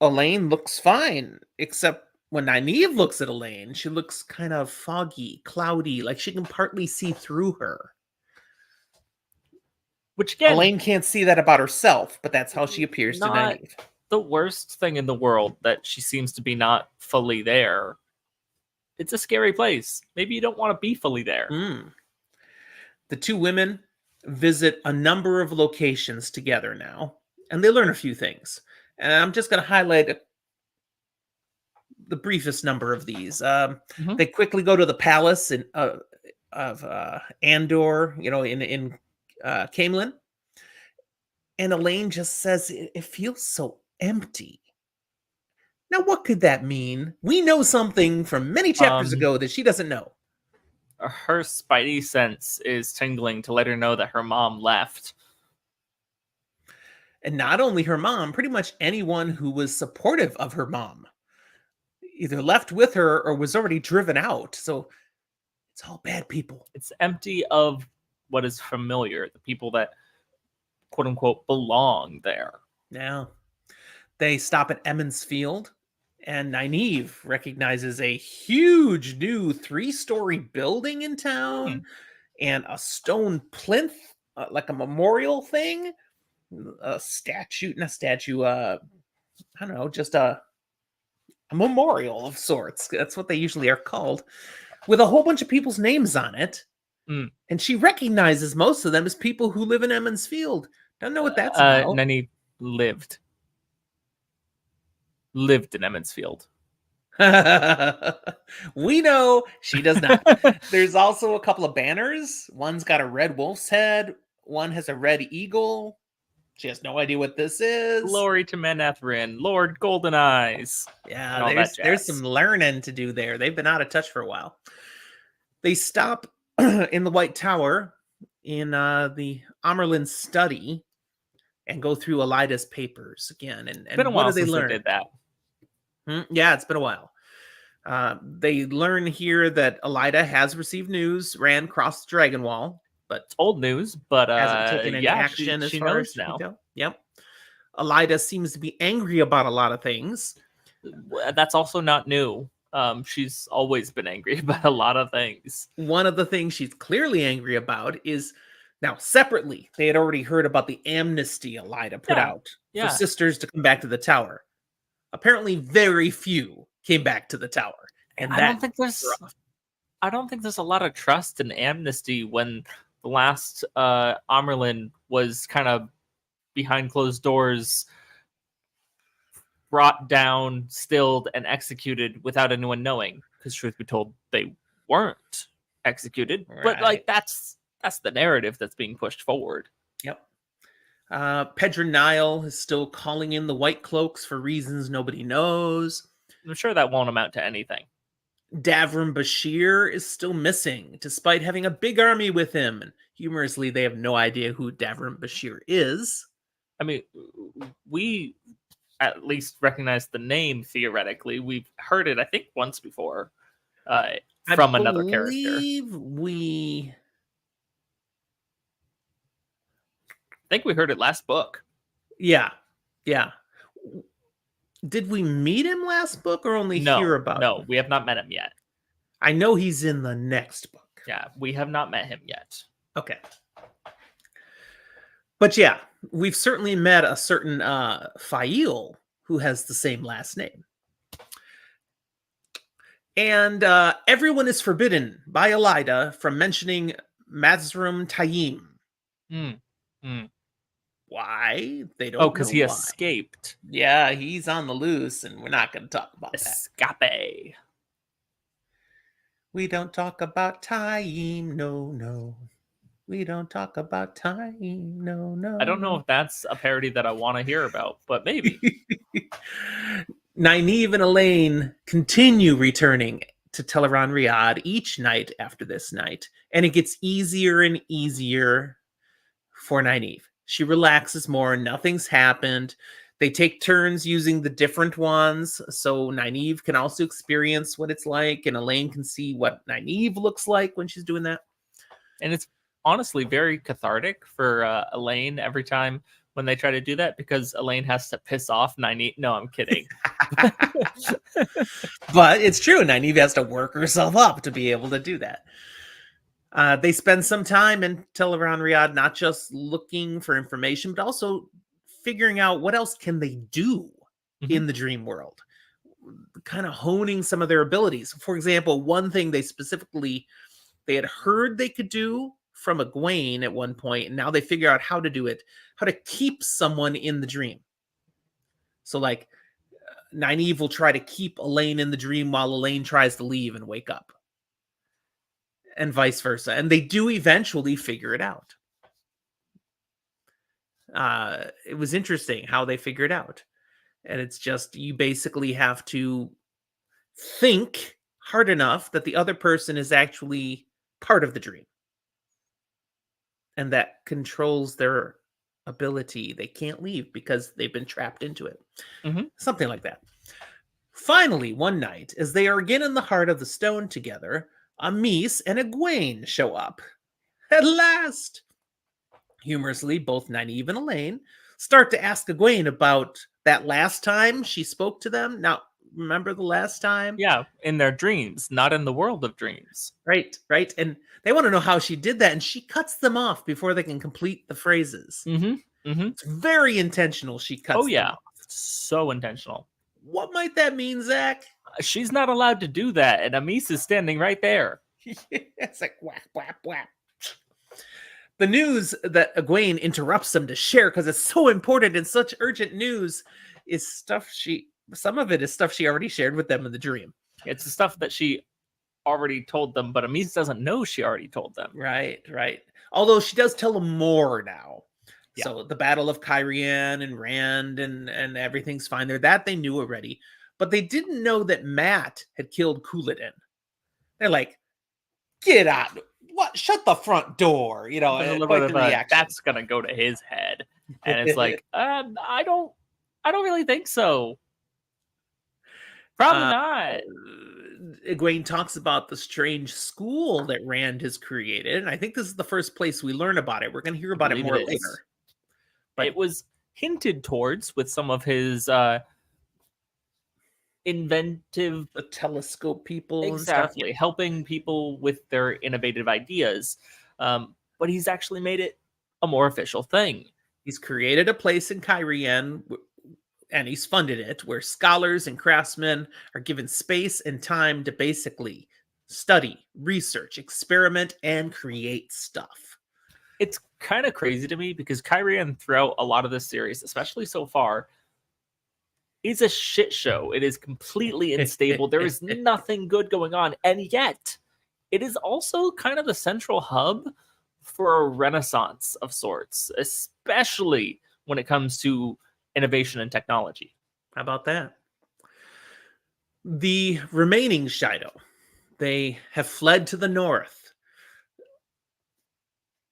Elayne looks fine, except when Nynaeve looks at Elayne, she looks kind of foggy, cloudy, like she can partly see through her. Which again, Elayne can't see that about herself, but that's how she appears to Nynaeve. The worst thing in the world that she seems to be not fully there. It's a scary place. Maybe you don't want to be fully there. The two women visit a number of locations together now. and they learn a few things. And I'm just going to highlight the briefest number of these. Mhm. They quickly go to the palace of Andor, in Camelin, and Elayne just says it feels so empty. Now, what could that mean? We know something from many chapters Um, ago that she doesn't know. her spidey sense is tingling to let her know that her mom left. And not only her mom, pretty much anyone who was supportive of her mom either left with her or was already driven out. So it's all bad people. It's empty of what is familiar, the people that quote unquote belong there. Now, they stop at Emmons Field, and Nynaeve recognizes a huge new 3-story building in town and a stone plinth, like a memorial thing. A statue, not a statue, I don't know, just a memorial of sorts. That's what they usually are called, with a whole bunch of people's names on it. Mm. And she recognizes most of them as people who live in Emmons Field. Don't know what that's about. Nynaeve lived in Emmonsfield. We know she does not. There's also a couple of banners. One's got a red wolf's head. One has a red eagle. She has no idea what this is. Glory to Menethrin, Lord Golden Eyes. Yeah, there's some learning to do there. They've been out of touch for a while. They stop in the White Tower in the Amerlin study and go through Elayda's papers again. And It's been a what while do they since learn? they did that. Yeah, it's been a while. They learn here that Elayda has received news, ran across the Dragon Wall, but it's old news. But hasn't taken any action she as far knows as now. we can tell. Yep. Elayda seems to be angry about a lot of things. That's also not new. She's always been angry about a lot of things. One of the things she's clearly angry about is now separately. They had already heard about the amnesty Elayda put out for sisters to come back to the tower. Apparently, very few came back to the tower, and I don't think there's a lot of trust in amnesty when the last Amerlin was kind of behind closed doors, brought down, stilled, and executed without anyone knowing. Because truth be told, they weren't executed. Right. But like that's the narrative that's being pushed forward. Yep. Pedro Nile is still calling in the White Cloaks for reasons nobody knows. I'm sure that won't amount to anything. Davram Bashir is still missing, despite having a big army with him. And humorously, they have no idea who Davram Bashir is. I mean, we at least recognize the name theoretically. We've heard it, I think, once before from another character. I think we heard it last book. Yeah. Did we meet him last book or only hear about him? No, we have not met him yet. I know he's in the next book. Yeah, we have not met him yet. Okay. But yeah, we've certainly met a certain Fail who has the same last name. And everyone is forbidden by Elayda from mentioning Mazrim Taim. Why? They don't know. Because he escaped. Yeah, he's on the loose, and we're not going to talk about Escape. We don't talk about Taim, no. We don't talk about Taim, no. I don't know if that's a parody that I want to hear about, but maybe. Nynaeve and Elayne continue returning to Teleron Riyadh each night after this night, and it gets easier and easier for Nynaeve. She relaxes more, nothing's happened. They take turns using the different ones, so Nynaeve can also experience what it's like, and Elayne can see what Nynaeve looks like when she's doing that. And it's honestly very cathartic for Elayne every time when they try to do that, because Elayne has to piss off Nynaeve. No, I'm kidding. But it's true. Nynaeve has to work herself up to be able to do that. They spend some time in Teleron Riyadh, not just looking for information, but also figuring out what else can they do in the dream world, kind of honing some of their abilities. For example, one thing they had heard they could do from Egwene at one point, and now they figure out how to do it, how to keep someone in the dream. So like Nynaeve will try to keep Elayne in the dream while Elayne tries to leave and wake up. And vice versa. And they do eventually figure it out. It was interesting how they figured out. And it's just, you basically have to think hard enough that the other person is actually part of the dream. And that controls their ability. They can't leave because they've been trapped into it. Mhm. Something like that. Finally, one night, as they are again in the heart of the stone together, Amis and Egwene show up. At last! Humorously, both Nynaeve and Elayne start to ask Egwene about that last time she spoke to them. Now, remember the last time? Yeah, in their dreams, not in the world of dreams. Right. And they want to know how she did that, and she cuts them off before they can complete the phrases. It's very intentional. She cuts them off. So intentional. What might that mean, Zach? She's not allowed to do that, and Amis is standing right there. It's like whap, whap, whap. The news that Egwene interrupts them to share because it's so important and such urgent news is stuff some of it is stuff she already shared with them in the dream. It's the stuff that she already told them, but Amis doesn't know she already told them. Right. Although she does tell them more now. Yeah. So the Battle of Kyrian and Rand and everything's fine there. That they knew already. But they didn't know that Matt had killed Couladin. They're like, get out. What? Shut the front door. You know, that's gonna go to his head. And it's like, I don't really think so. Probably not. Egwene talks about the strange school that Rand has created. And I think this is the first place we learn about it. We're going to hear about it more later. But it was hinted towards with some of his inventive... The telescope people. Exactly. And stuff. Helping people with their innovative ideas. But he's actually made it a more official thing. He's created a place in Kyrian, and he's funded it, where scholars and craftsmen are given space and time to basically study, research, experiment, and create stuff. It's kind of crazy to me because Kyrian, throughout a lot of this series, especially so far, is a shit show. It is completely unstable. There is nothing good going on. And yet, it is also kind of the central hub for a renaissance of sorts, especially when it comes to innovation and technology. How about that? The remaining Shido, they have fled to the north.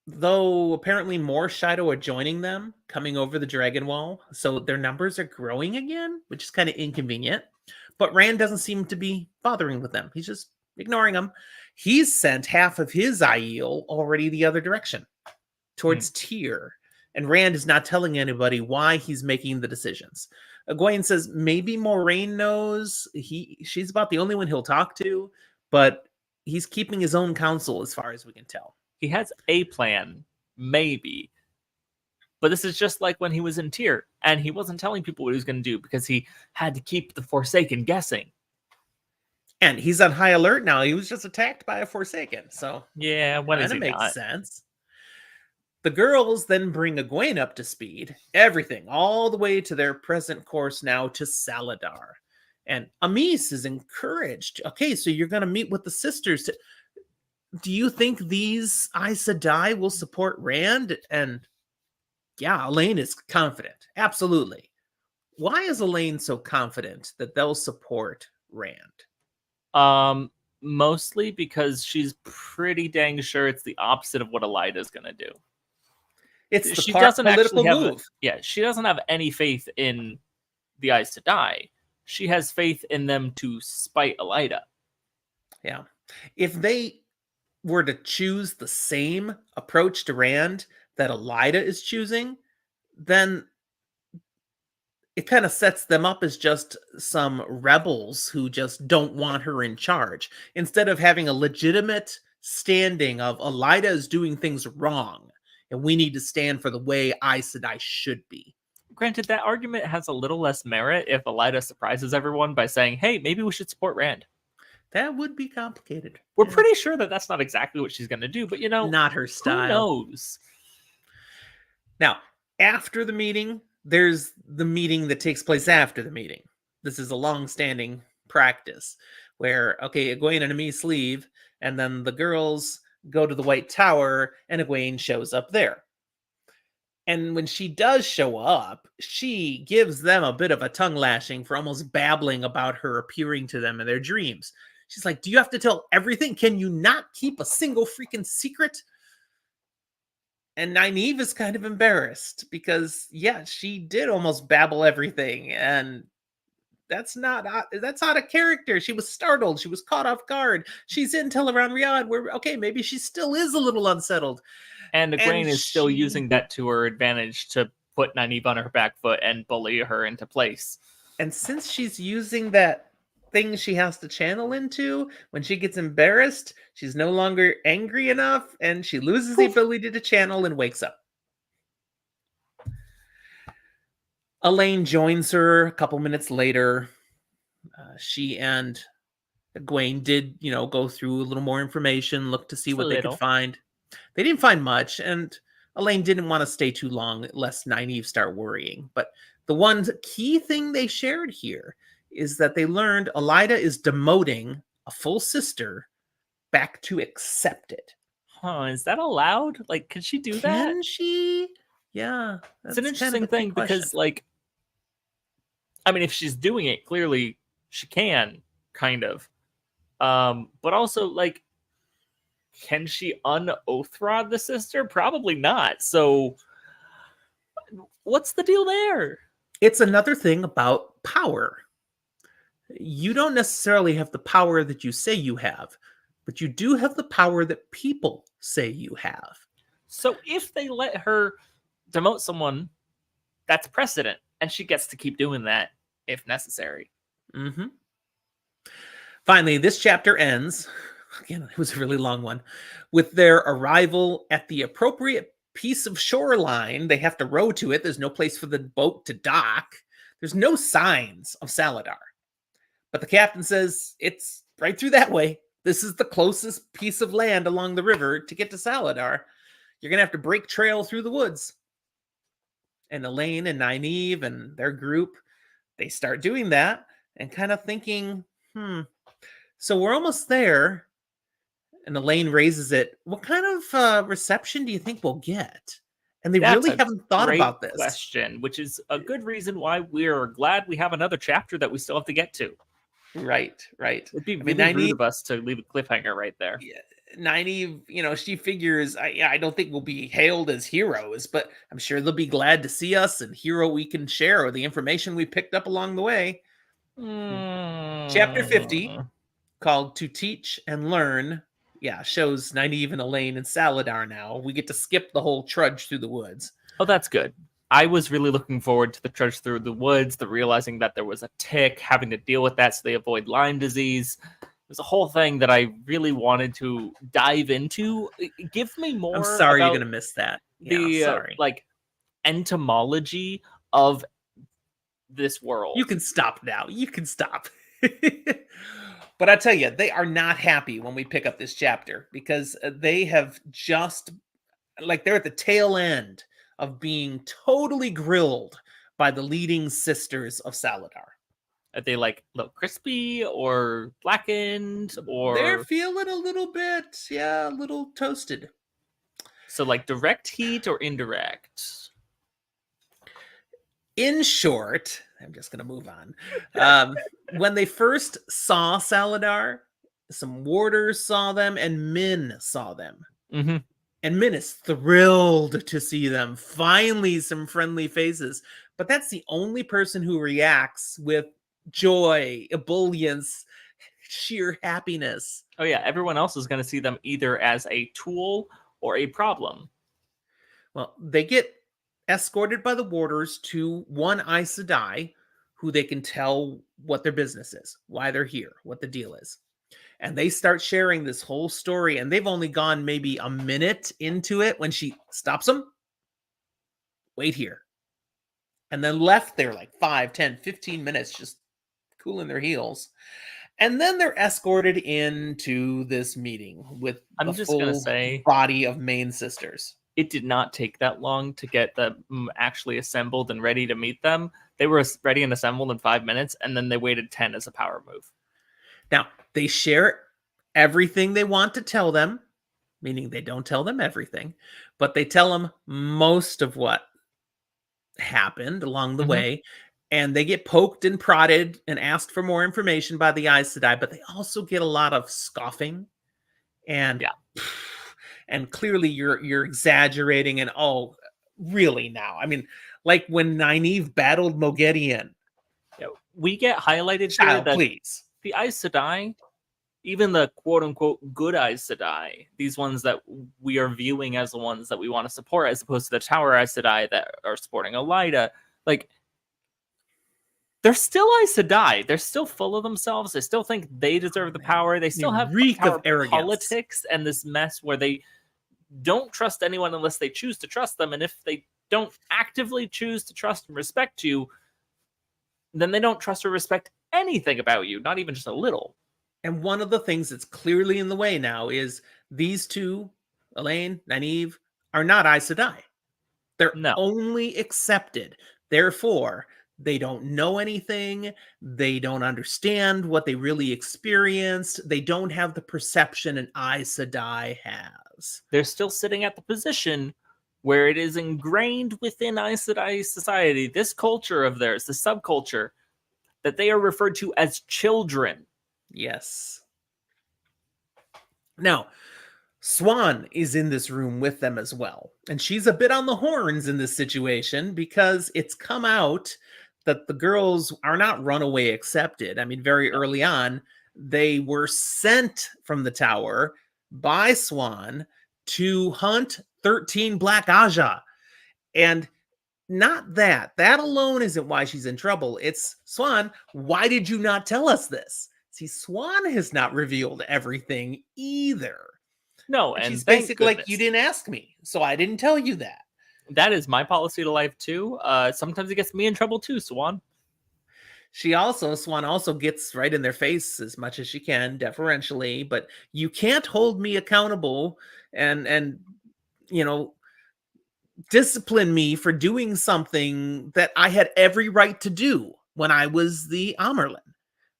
Though apparently more Shido are joining them, coming over the Dragon Wall. So their numbers are growing again, which is kind of inconvenient. But Rand doesn't seem to be bothering with them. He's just ignoring them. He's sent half of his Aiel already the other direction, towards Tyr. And Rand is not telling anybody why he's making the decisions. Egwene says maybe Moiraine knows. She's about the only one he'll talk to, but he's keeping his own counsel as far as we can tell. He has a plan, maybe. But this is just like when he was in Tyr, and he wasn't telling people what he was going to do because he had to keep the Forsaken guessing. And he's on high alert now. He was just attacked by a Forsaken, so yeah, when is he makes not? Sense. The girls then bring Egwene up to speed, everything, all the way to their present course now to Salidar. And Amis is encouraged. Okay, so you're going to meet with the sisters. Do you think these Aes Sedai will support Rand? And yeah, Elayne is confident. Absolutely. Why is Elayne so confident that they'll support Rand? Mostly because she's pretty dang sure it's the opposite of what Elayne is going to do. It's the political move. She doesn't have any faith in the Aes Sedai. She has faith in them to spite Elayne. Yeah. If they were to choose the same approach to Rand that Elayne is choosing, then it kind of sets them up as just some rebels who just don't want her in charge. Instead of having a legitimate standing of Elayne is doing things wrong, and we need to stand for the way Aes Sedai should be. Granted, that argument has a little less merit if Elayne surprises everyone by saying, hey, maybe we should support Rand. That would be complicated. We're Yeah. pretty sure that that's not exactly what she's going to do, but Not her who style. knows? Now, after the meeting, there's the meeting that takes place after the meeting. This is a long-standing practice where, okay, Egwene and Amice leave, and then the girls go to the White Tower, and Egwene shows up there. And when she does show up, she gives them a bit of a tongue lashing for almost babbling about her appearing to them in their dreams. She's like, do you have to tell everything? Can you not keep a single freaking secret? And Nynaeve is kind of embarrassed because, yeah, she did almost babble everything. And that's out of character. She was startled. She was caught off guard. She's in Teleron Riyadh where, okay, maybe she still is a little unsettled. And And Egwene is still using that to her advantage to put Nynaeve on her back foot and bully her into place. And since she's using that thing she has to channel into, when she gets embarrassed, she's no longer angry enough and she loses the ability to channel and wakes up. Elayne joins her a couple minutes later. She and Egwene did, go through a little more information, look to see what they could find. They didn't find much, and Elayne didn't want to stay too long lest Nynaeve start worrying. But the one key thing they shared here is that they learned Elaida is demoting a full sister back to accepted. Huh, is that allowed? Like, can she do that? Can she? Yeah. It's an interesting thing because, like, I mean, if she's doing it, clearly she can, kind of. But also, like, can she un-oath rod the sister? Probably not. So, what's the deal there? It's another thing about power. You don't necessarily have the power that you say you have, but you do have the power that people say you have. So if they let her demote someone, that's precedent, and she gets to keep doing that if necessary. Mm-hmm. Finally, this chapter ends, again, it was a really long one, with their arrival at the appropriate piece of shoreline. They have to row to it. There's no place for the boat to dock. There's no signs of Salidar. But the captain says it's right through that way. This is the closest piece of land along the river to get to Salidar. You're going to have to break trail through the woods. And Elayne and Nynaeve and their group, they start doing that and kind of thinking, so we're almost there. And Elayne raises it. What kind of reception do you think we'll get? And they really haven't thought about this. Question, which is a good reason why we're glad we have another chapter that we still have to get to. Right. It'd be really rude of us to leave a cliffhanger right there. Yeah, Nynaeve, she figures, I don't think we'll be hailed as heroes, but I'm sure they'll be glad to see us and hear what we can share or the information we picked up along the way. Chapter 50, called To Teach and Learn, shows Nynaeve and Elayne and Salidar now. We get to skip the whole trudge through the woods. Oh, that's good. I was really looking forward to the trudge through the woods, the realizing that there was a tick, having to deal with that so they avoid Lyme disease. It was a whole thing that I really wanted to dive into. Give me more. I'm sorry you're going to miss that. Sorry. Like, entomology of this world. You can stop now. You can stop. But I tell you, they are not happy when we pick up this chapter because they have just, they're at the tail end of being totally grilled by the leading sisters of Salidar. Are they a little crispy or blackened or? They're feeling a little bit, a little toasted. So direct heat or indirect? In short, I'm just going to move on. When they first saw Salidar, some warders saw them and Min saw them. Mm-hmm. And Min is thrilled to see them. Finally, some friendly faces. But that's the only person who reacts with joy, ebullience, sheer happiness. Oh, yeah. Everyone else is going to see them either as a tool or a problem. Well, they get escorted by the warders to one Aes Sedai, who they can tell what their business is, why they're here, what the deal is. And they start sharing this whole story, and they've only gone maybe a minute into it when she stops them. Wait here. And then left there 5, 10, 15 minutes just cooling their heels. And then they're escorted into this meeting with the I'm just gonna full say body of main sisters. it did not take that long to get them actually assembled and ready to meet them. They were ready and assembled in 5 minutes, and then they waited 10 as a power move. Now, they share everything they want to tell them, meaning they don't tell them everything, but they tell them most of what happened along the Mm-hmm. way. And they get poked and prodded and asked for more information by the Aes Sedai, but they also get a lot of scoffing and Yeah. and clearly you're exaggerating and oh really now. I mean, like when Nynaeve battled Moghedien. Yeah, we get highlighted here Child, that please. the Aes Sedai, even the quote unquote good Aes Sedai, these ones that we are viewing as the ones that we want to support, as opposed to the Tower Aes Sedai that are supporting Elaida, like they're still Aes Sedai. They're still full of themselves. They still think they deserve the power. They still have reek of power arrogance. politics and this mess where they don't trust anyone unless they choose to trust them. And if they don't actively choose to trust and respect you, then they don't trust or respect anything about you, not even just a little. And one of the things that's clearly in the way now is these two, Elayne, Nynaeve, are not Aes Sedai. They're No. only accepted. Therefore, they don't know anything. They don't understand what they really experienced. They don't have the perception an Aes Sedai has. They're still sitting at the position where it is ingrained within Aes Sedai society, this culture of theirs, the subculture, that they are referred to as children. Yes. Now, Swan is in this room with them as well. And she's a bit on the horns in this situation because it's come out that the girls are not runaway accepted. I mean, very early on, they were sent from the tower by Swan to hunt 13 Black Aja. And not that. That alone isn't why she's in trouble. It's Swan, why did you not tell us this? See, Swan has not revealed everything either. No, And and she's thank basically like, goodness. you didn't ask me, so I didn't tell you that. That is my policy to life too. Sometimes it gets me in trouble too, Swan. Swan also gets right in their face as much as she can, deferentially, but you can't hold me accountable and you know, discipline me for doing something that I had every right to do when I was the Amerlin.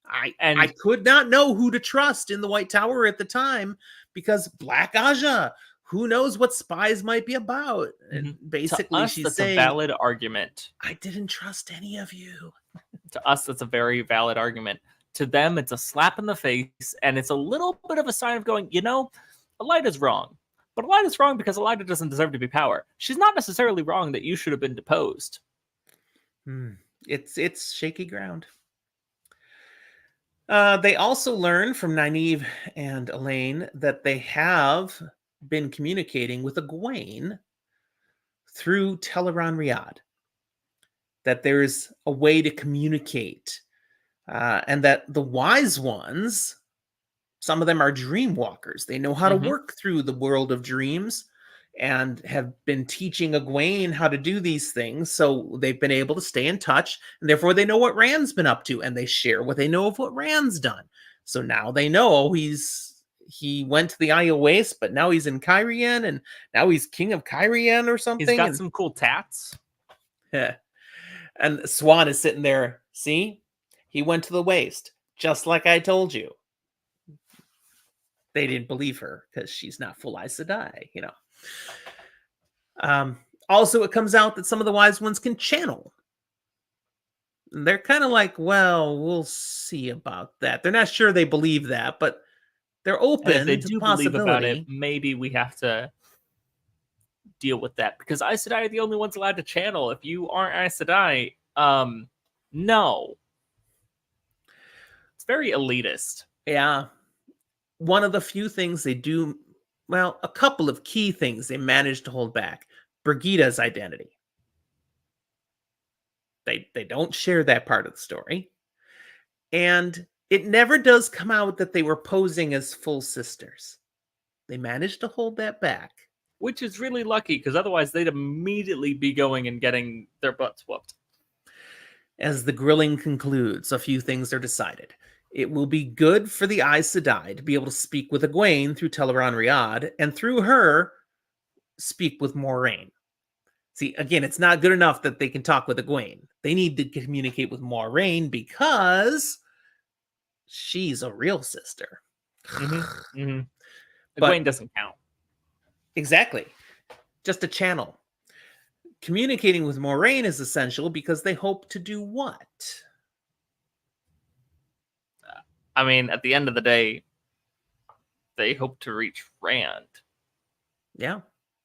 I could not know who to trust in the White Tower at the time because Black Aja, who knows what spies might be about? And basically, to us, she's that's saying, a valid argument. I didn't trust any of you. To us, that's a very valid argument. To them, it's a slap in the face, and it's a little bit of a sign of going, Elaida's wrong. But Elaida's wrong because Elaida doesn't deserve to be power. She's not necessarily wrong that you should have been deposed. It's shaky ground. They also learn from Nynaeve and Elayne that they have been communicating with Egwene through Teleron Riyadh. That there's a way to communicate, and that the wise ones, some of them are dream walkers. They know how to work through the world of dreams and have been teaching Egwene how to do these things. So they've been able to stay in touch, and therefore they know what Rand's been up to, and they share what they know of what Rand's done. So now they know he went to the Eye of Waste, but now he's in Cairhien, and now he's king of Cairhien or something. He's got some cool tats. Yeah. And Swan is sitting there. See, he went to the waste, just like I told you. They didn't believe her because she's not full Aes Sedai, Also, it comes out that some of the wise ones can channel. And they're kind of like, well, we'll see about that. They're not sure they believe that, but they're open and if they to do the possibility. Believe about it, maybe we have to deal with that because Aes Sedai are the only ones allowed to channel. If you aren't Aes Sedai, no. It's very elitist. Yeah. One of the few things they do, well, a couple of key things they managed to hold back. Brigida's identity. They don't share that part of the story. And it never does come out that they were posing as full sisters. They managed to hold that back. Which is really lucky, because otherwise they'd immediately be going and getting their butts whooped. As the grilling concludes, a few things are decided. It will be good for the Aes Sedai to be able to speak with Egwene through Teleron Riad, and through her, speak with Moiraine. See, again, it's not good enough that they can talk with Egwene. They need to communicate with Moiraine because she's a real sister. Egwene But doesn't count. exactly, just a channel. Communicating with Moiraine is essential because they hope to do what? I mean, at the end of the day, they hope to reach Rand. Yeah,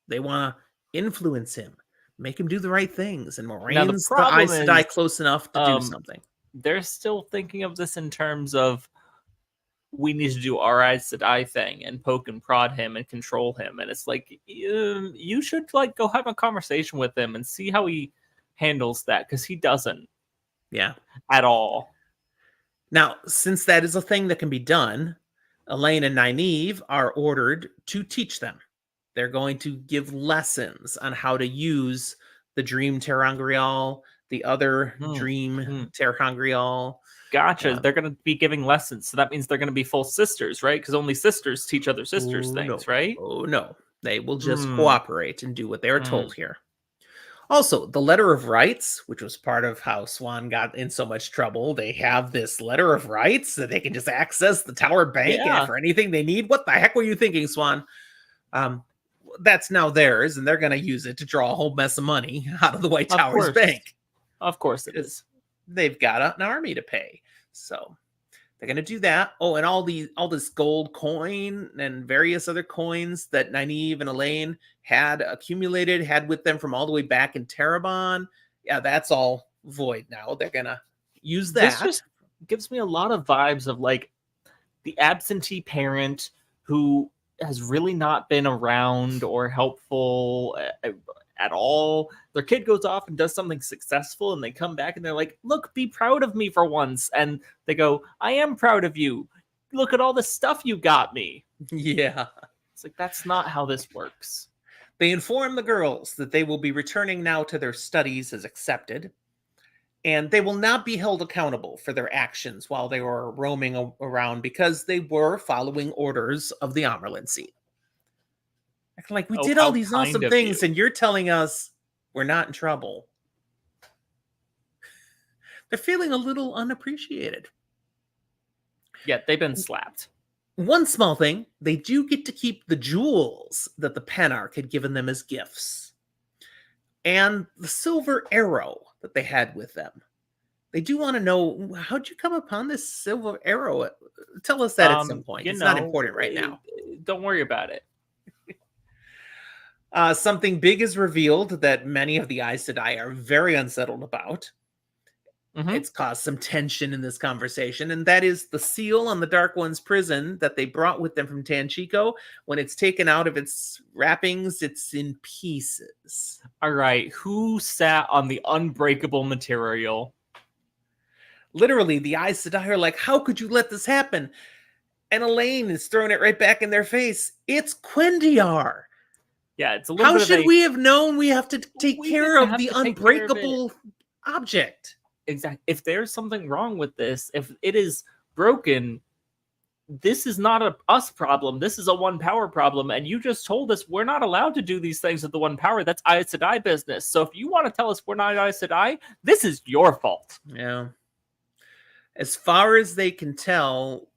they want to influence him, make him do the right things, and Now the Moraine's the problem Aes Sedai is, close enough to do something. they're still thinking of this in terms of we need to do our Aes Sedai thing and poke and prod him and control him, and it's like you should like go have a conversation with him and see how he handles that, because he doesn't. Yeah, at all. Now, since that is a thing that can be done, Elayne and Nynaeve are ordered to teach them. They're going to give lessons on how to use the Dream Terangrial, the other Dream Terangrial. Gotcha. They're going to be giving lessons, so that means they're going to be full sisters, right? Because only sisters teach other sisters things, right? Oh, no. They will just cooperate and do what they are told here. Also, the Letter of Rights, which was part of how Swan got in so much trouble, they have this Letter of Rights that they can just access the Tower Bank and for anything they need. What the heck were you thinking, Swan? That's now theirs, and they're going to use it to draw a whole mess of money out of the White Tower's bank. Of course it is. They've got an army to pay. So they're going to do that. Oh, and all this gold coin and various other coins that Nynaeve and Elayne had accumulated, had with them from all the way back in Terabon. Yeah, that's all void now. They're going to use that. This just gives me a lot of vibes of like the absentee parent who has really not been around or helpful at all. Their kid goes off and does something successful, and they come back and they're like, look, be proud of me for once. And they go, I am proud of you. Look at all the stuff you got me. Yeah. It's like, that's not how this works. They inform the girls that they will be returning now to their studies as accepted, and they will not be held accountable for their actions while they were roaming around because they were following orders of the Amerlincy. Like, we did all these awesome things, and you're telling us we're not in trouble. They're feeling a little unappreciated. Yeah, they've been slapped. One small thing, they do get to keep the jewels that the Penarch had given them as gifts. And the silver arrow that they had with them. They do want to know, how'd you come upon this silver arrow? Tell us that at some point. It's not important right now. Don't worry about it. Something big is revealed that many of the Aes Sedai are very unsettled about. It's caused some tension in this conversation, and that is the seal on the Dark One's prison that they brought with them from Tanchico. When it's taken out of its wrappings, it's in pieces. All right, who sat on the unbreakable material? Literally, the Aes Sedai are like, how could you let this happen? And Elayne is throwing it right back in their face. It's Quendiar. Yeah, it's a little How bit should we have known we have to take care of the unbreakable object? Exactly. If there's something wrong with this, if it is broken, this is not a us problem. This is a One Power problem. And you just told us we're not allowed to do these things with the One Power. That's Aes Sedai business. So if you want to tell us we're not Aes Sedai, this is your fault. Yeah. As far as they can tell,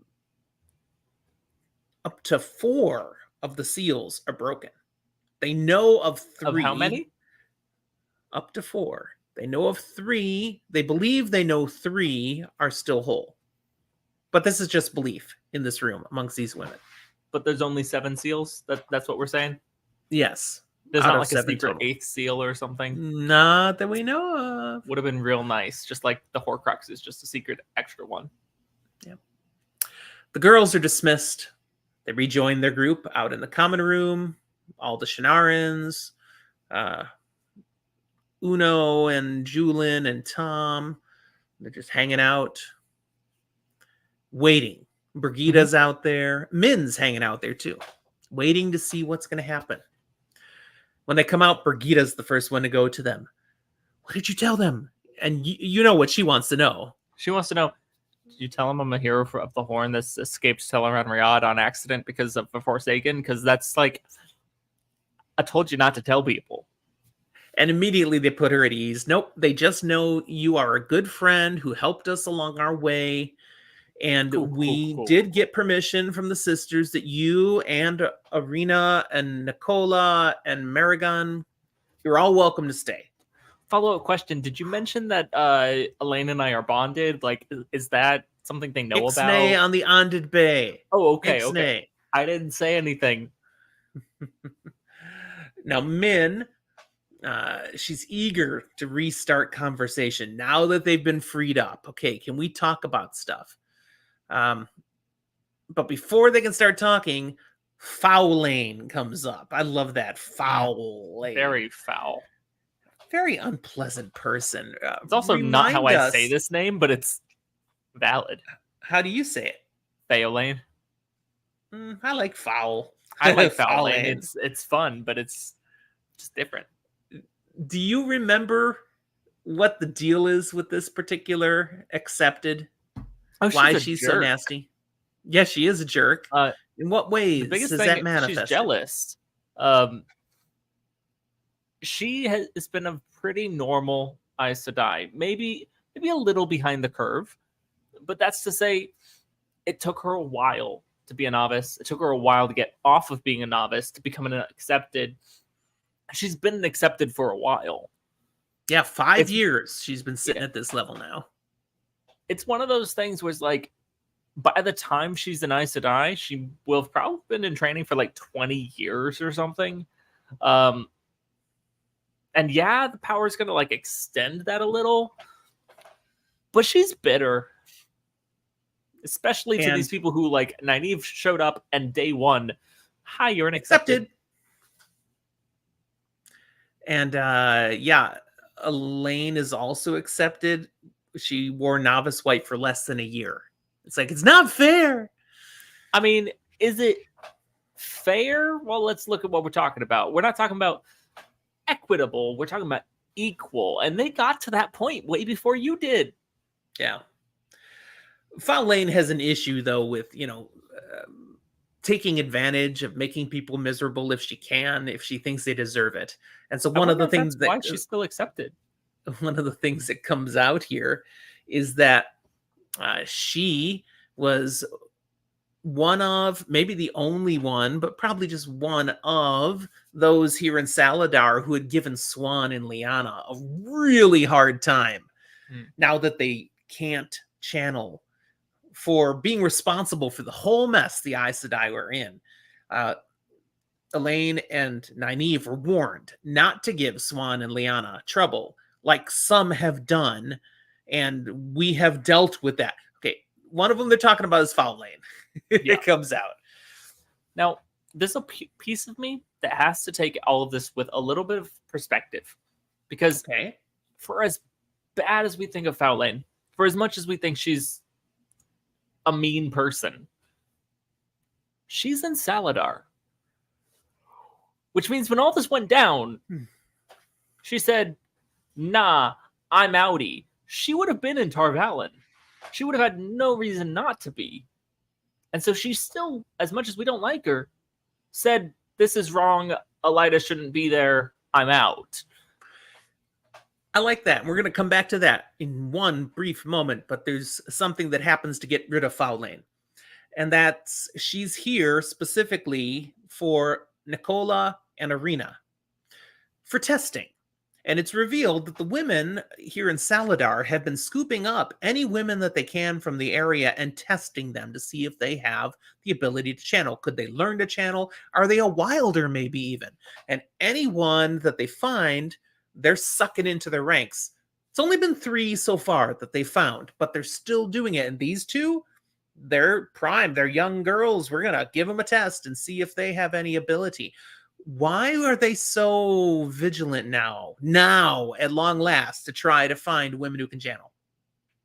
up to 4 of the seals are broken. They know of 3. Of how many? Up to 4. They know of 3. They believe they know 3 are still whole. But this is just belief in this room amongst these women. But there's only 7 seals? That's what we're saying? Yes. There's not like a secret 8th seal or something? Not that we know of. Would have been real nice. Just like the Horcrux is just a secret extra one. Yeah. The girls are dismissed. They rejoin their group out in the common room. All the Shinarans, Uno and Julin and Tom, they're just hanging out, waiting. Brigida's out there. Min's hanging out there too, waiting to see what's going to happen. When they come out, Brigida's the first one to go to them. What did you tell them? And you know what she wants to know. She wants to know, you tell him I'm a hero of the Horn that's escaped Teleran Riyadh on accident because of the Forsaken? Because that's like, I told you not to tell people. And immediately they put her at ease. Nope, they just know you are a good friend who helped us along our way. And we did get permission from the sisters that you and Arena and Nicola and Maragon, you're all welcome to stay. Follow-up question. Did you mention that Elayne and I are bonded? Like, is that something they know Ixnay about? on the Onded Bay. Oh, okay, Ixnay. okay. I didn't say anything. Now, Min, she's eager to restart conversation now that they've been freed up. Okay, can we talk about stuff? But before they can start talking, Foul-Lane comes up. I love that. Foul-Lane. Very foul. Very unpleasant person. It's also not how I say this name, but it's valid. How do you say it? Elayne. I like Foul. I like Foul-Lane. It's fun, but it's just different. Do you remember what the deal is with this particular accepted? Why she's so nasty? Yes, she is a jerk. In what ways does that manifest? She's jealous. She has been a pretty normal Aes Sedai. Maybe a little behind the curve, but that's to say, it took her a while to be a novice. It took her a while to get off of being a novice to become an accepted. She's been accepted for a while. Yeah, 5 years she's been sitting at this level now. It's one of those things where it's like, by the time she's an Aes Sedai, she will have probably been in training for like 20 years or something. And yeah, the power is going to like extend that a little. But she's bitter. Especially to these people who like Nynaeve showed up and day one, hi, you're an accepted. And yeah, Elayne is also accepted. She wore novice white for less than a year. It's like, it's not fair. I mean, is it fair? Well, let's look at what we're talking about. We're not talking about equitable. We're talking about equal. And they got to that point way before you did. Yeah. Foul-Lane has an issue, though, with, taking advantage of making people miserable if she can, if she thinks they deserve it. And so one of the things why she's still accepted. One of the things that comes out here is that she was one of, maybe the only one, but probably just one of those here in Salidar who had given Swan and Lyanna a really hard time now that they can't channel, for being responsible for the whole mess the Aes Sedai were in. Elayne and Nynaeve were warned not to give Swan and Lyanna trouble, like some have done, and we have dealt with that. Okay, one of them they're talking about is Foul-Lane. It comes out. Now, there's a piece of me that has to take all of this with a little bit of perspective. Because for as bad as we think of Foul-Lane, for as much as we think she's a mean person, she's in Salidar. Which means when all this went down, she said, nah, I'm outie. She would have been in Tar Valon. She would have had no reason not to be. And so she still, as much as we don't like her, said, this is wrong. Elida shouldn't be there. I'm out. I like that. We're going to come back to that in one brief moment, but there's something that happens to get rid of Foul-Lane. And that's, she's here specifically for Nicola and Arena for testing. And it's revealed that the women here in Salidar have been scooping up any women that they can from the area and testing them to see if they have the ability to channel. Could they learn to channel? Are they a wilder, maybe even? And anyone that they find, they're sucking into their ranks. It's only been 3 so far that they found, but they're still doing it. And these 2, they're prime. They're young girls. We're going to give them a test and see if they have any ability. Why are they so vigilant now, at long last, to try to find women who can channel?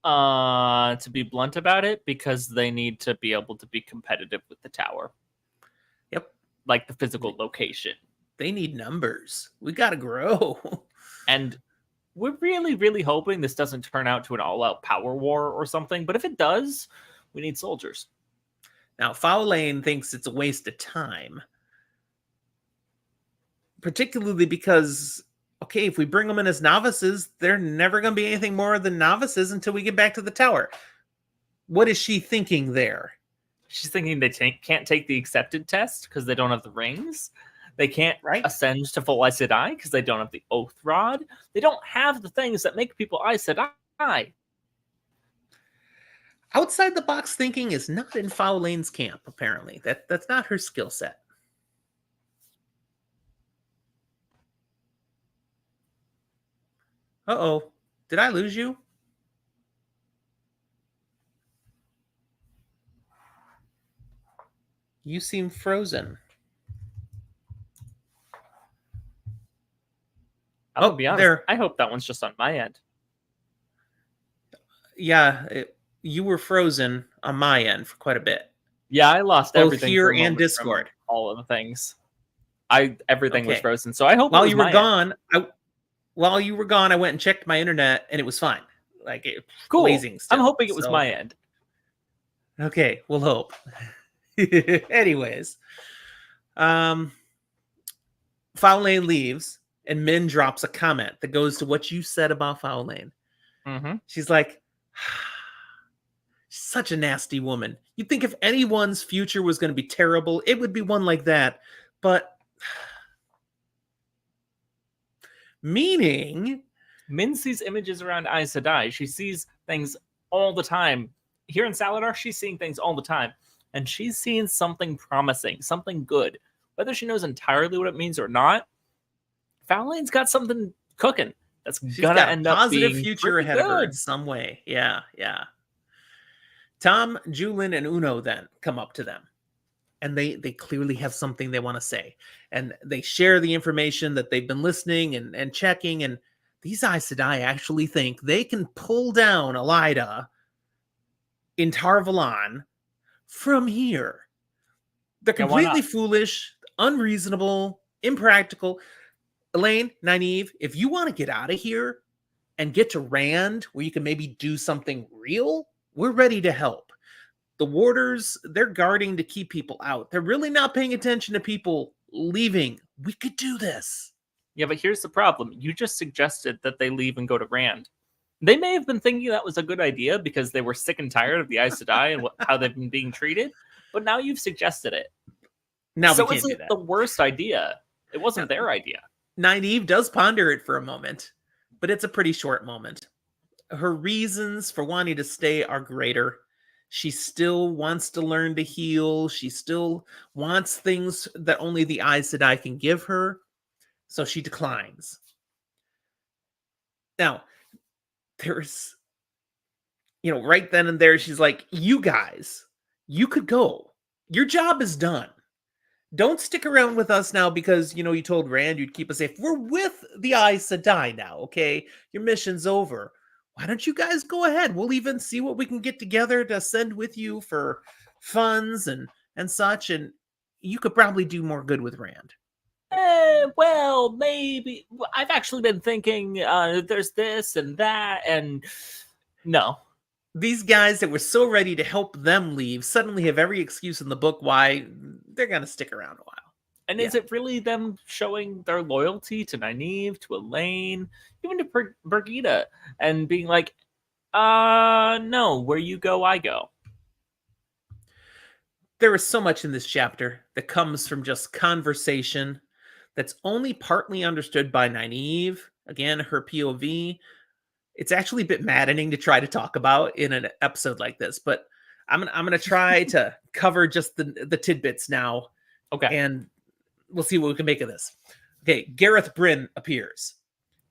To be blunt about it, because they need to be able to be competitive with the tower. Yep. Like the physical location. They need numbers. We got to grow. And We're really, really hoping this doesn't turn out to an all-out power war or something. But if it does, we need soldiers. Now, Elayne thinks it's a waste of time, particularly because, okay, if we bring them in as novices, they're never going to be anything more than novices until we get back to the tower. What is she thinking there? She's thinking they can't take the accepted test because they don't have the rings. They can't ascend to full Aes Sedai because they don't have the Oath Rod. They don't have the things that make people Aes Sedai. Outside the box thinking is not in Elayne's camp, apparently. That's not her skill set. Uh-oh. Did I lose you? You seem frozen. I'll be honest. There. I hope that one's just on my end. Yeah, you were frozen on my end for quite a bit. Yeah, I lost both everything here and Discord. All of the things. Everything was frozen. So I hope while you were gone, while you were gone, I went and checked my internet and it was fine. Like it cool. Blazing still, I'm hoping it was my end. Okay, we'll hope. Anyways, Elayne leaves and Min drops a comment that goes to what you said about Elayne. Mm-hmm. She's like, she's such a nasty woman. You'd think if anyone's future was going to be terrible, it would be one like that. But meaning, Min sees images around Aes Sedai. She sees things all the time. Here in Salidar, she's seeing things all the time. And she's seeing something promising, something good. Whether she knows entirely what it means or not, Elayne's got something cooking that's gonna end up being positive future ahead of her in some way. Yeah. Tom, Julin, and Uno then come up to them. And they clearly have something they want to say. And they share the information that they've been listening and checking. And these Aes Sedai actually think they can pull down Elida in Tar Valon from here. They're completely foolish, unreasonable, impractical. Elayne, Nynaeve, if you want to get out of here and get to Rand, where you can maybe do something real, we're ready to help. The warders, they're guarding to keep people out. They're really not paying attention to people leaving. We could do this. Yeah, but here's the problem. You just suggested that they leave and go to Rand. They may have been thinking that was a good idea because they were sick and tired of the Aes Sedai and how they've been being treated. But now you've suggested it. Now so we can't do that. The worst idea. It wasn't their idea. Nynaeve does ponder it for a moment, but it's a pretty short moment. Her reasons for wanting to stay are greater. She still wants to learn to heal. She still wants things that only the Aes Sedai can give her. So she declines. Now, there's, right then and there, she's like, you guys, you could go. Your job is done. Don't stick around with us now because, you told Rand you'd keep us safe. We're with the Aes Sedai now, okay? Your mission's over. Why don't you guys go ahead? We'll even see what we can get together to send with you for funds and such, and you could probably do more good with Rand. Well, maybe. I've actually been thinking there's this and that, and no. These guys that were so ready to help them leave suddenly have every excuse in the book why they're going to stick around a while. And is it really them showing their loyalty to Nynaeve, to Elayne, even to Birgitte, and being like, no, where you go, I go? There is so much in this chapter that comes from just conversation that's only partly understood by Nynaeve. Again, her POV. It's actually a bit maddening to try to talk about in an episode like this, but I'm gonna try to cover just the tidbits now. Okay. And we'll see what we can make of this. Okay, Gareth Bryn appears.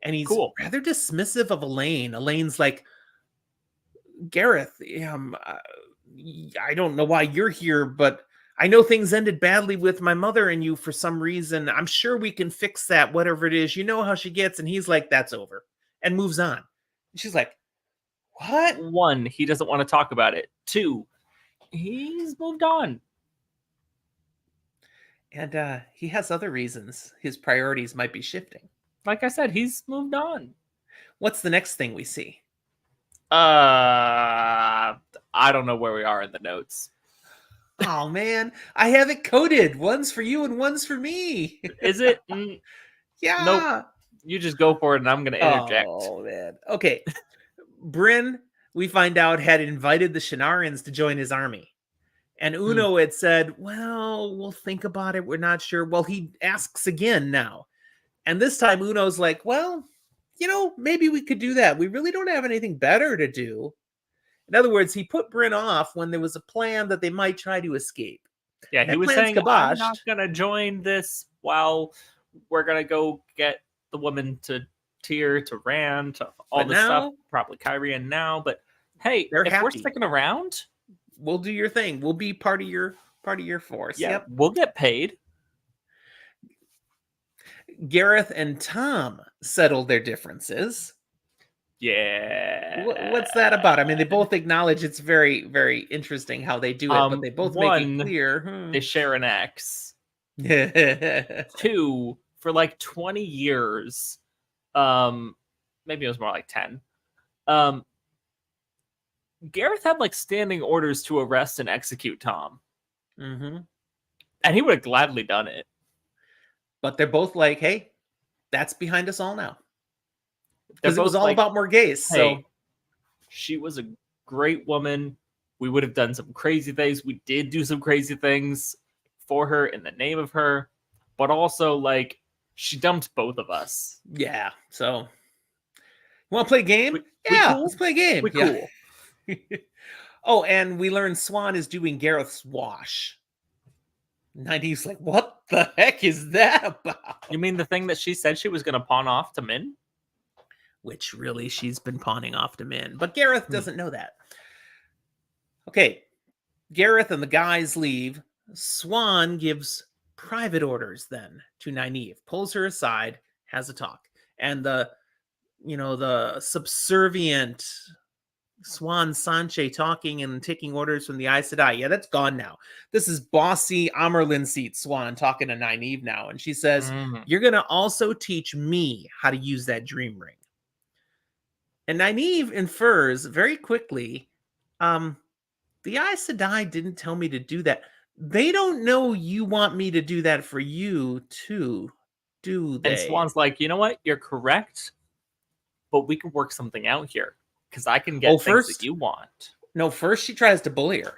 And he's rather dismissive of Elayne. Elaine's like, Gareth, I don't know why you're here, but I know things ended badly with my mother and you for some reason. I'm sure we can fix that, whatever it is. You know how she gets. And he's like, that's over. And moves on. And she's like, what? 1, he doesn't want to talk about it. 2, he's moved on. And he has other reasons. His priorities might be shifting. Like I said, he's moved on. What's the next thing we see? I don't know where we are in the notes. Oh man, I have it coded. One's for you and one's for me. Is it? Nope. Yeah. You just go for it, and I'm going to interject. Oh man. Okay. Bryn, we find out, had invited the Shinarians to join his army. And Uno had said, well, we'll think about it. We're not sure. Well, he asks again now. And this time Uno's like, well, maybe we could do that. We really don't have anything better to do. In other words, he put Bryn off when there was a plan that they might try to escape. Yeah, he That was plan's saying, I'm kiboshed. not going to join this while we're going to go get the woman to Tyr, to Rand, to all But this stuff. now Probably Kyrie and now. But hey, they're if we're happy. sticking around, We'll do your thing. We'll be part of your force. yeah, Yep. we'll get paid. Gareth and Tom settled their differences. Yeah. What's that about? I mean, they both acknowledge it's very, very interesting how they do it, but they both make it clear. They share an ex. Yeah. 2, for like 20 years, maybe it was more like 10. Gareth had like standing orders to arrest and execute Tom. Mm-hmm. And he would have gladly done it. But they're both like, hey, that's behind us all now. They're Because it was both all like, about Morghese. hey, So she was a great woman. We would have done some crazy things. We did do some crazy things for her in the name of her. But also, like, she dumped both of us. yeah. So, want to play a game? We Yeah, cool? let's play a game. We Yeah. cool. Oh, and we learn Swan is doing Gareth's wash. Nynaeve's like, what the heck is that about? You mean the thing that she said she was going to pawn off to Min? Which really she's been pawning off to Min. But Gareth doesn't know that. Okay, Gareth and the guys leave. Swan gives private orders then to Nynaeve, pulls her aside, has a talk. And the subservient Swan Sanche talking and taking orders from the Aes Sedai. Yeah, that's gone now. This is bossy Amerlin seat Swan talking to Nynaeve now. And she says, you're going to also teach me how to use that dream ring. And Nynaeve infers very quickly, the Aes Sedai didn't tell me to do that. They don't know you want me to do that for you too, do they? And Swan's like, you know what? You're correct, but we can work something out here because I can get things that you want. No, first she tries to bully her.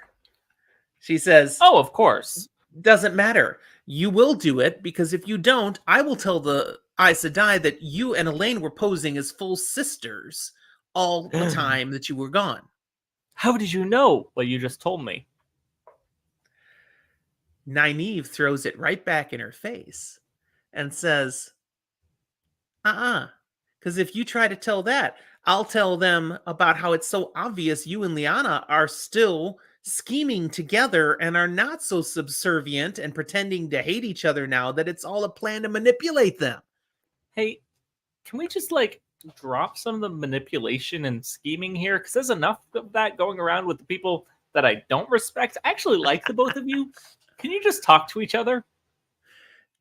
She says, oh, of course. Doesn't matter. You will do it because if you don't, I will tell the Aes Sedai that you and Elayne were posing as full sisters all the time that you were gone. How did you know? Well, you just told me. Nynaeve throws it right back in her face and says, because if you try to tell that, I'll tell them about how it's so obvious you and Lyanna are still scheming together and are not so subservient and pretending to hate each other now that it's all a plan to manipulate them. Hey, can we just drop some of the manipulation and scheming here? Because there's enough of that going around with the people that I don't respect. I actually like the both of you. Can you just talk to each other?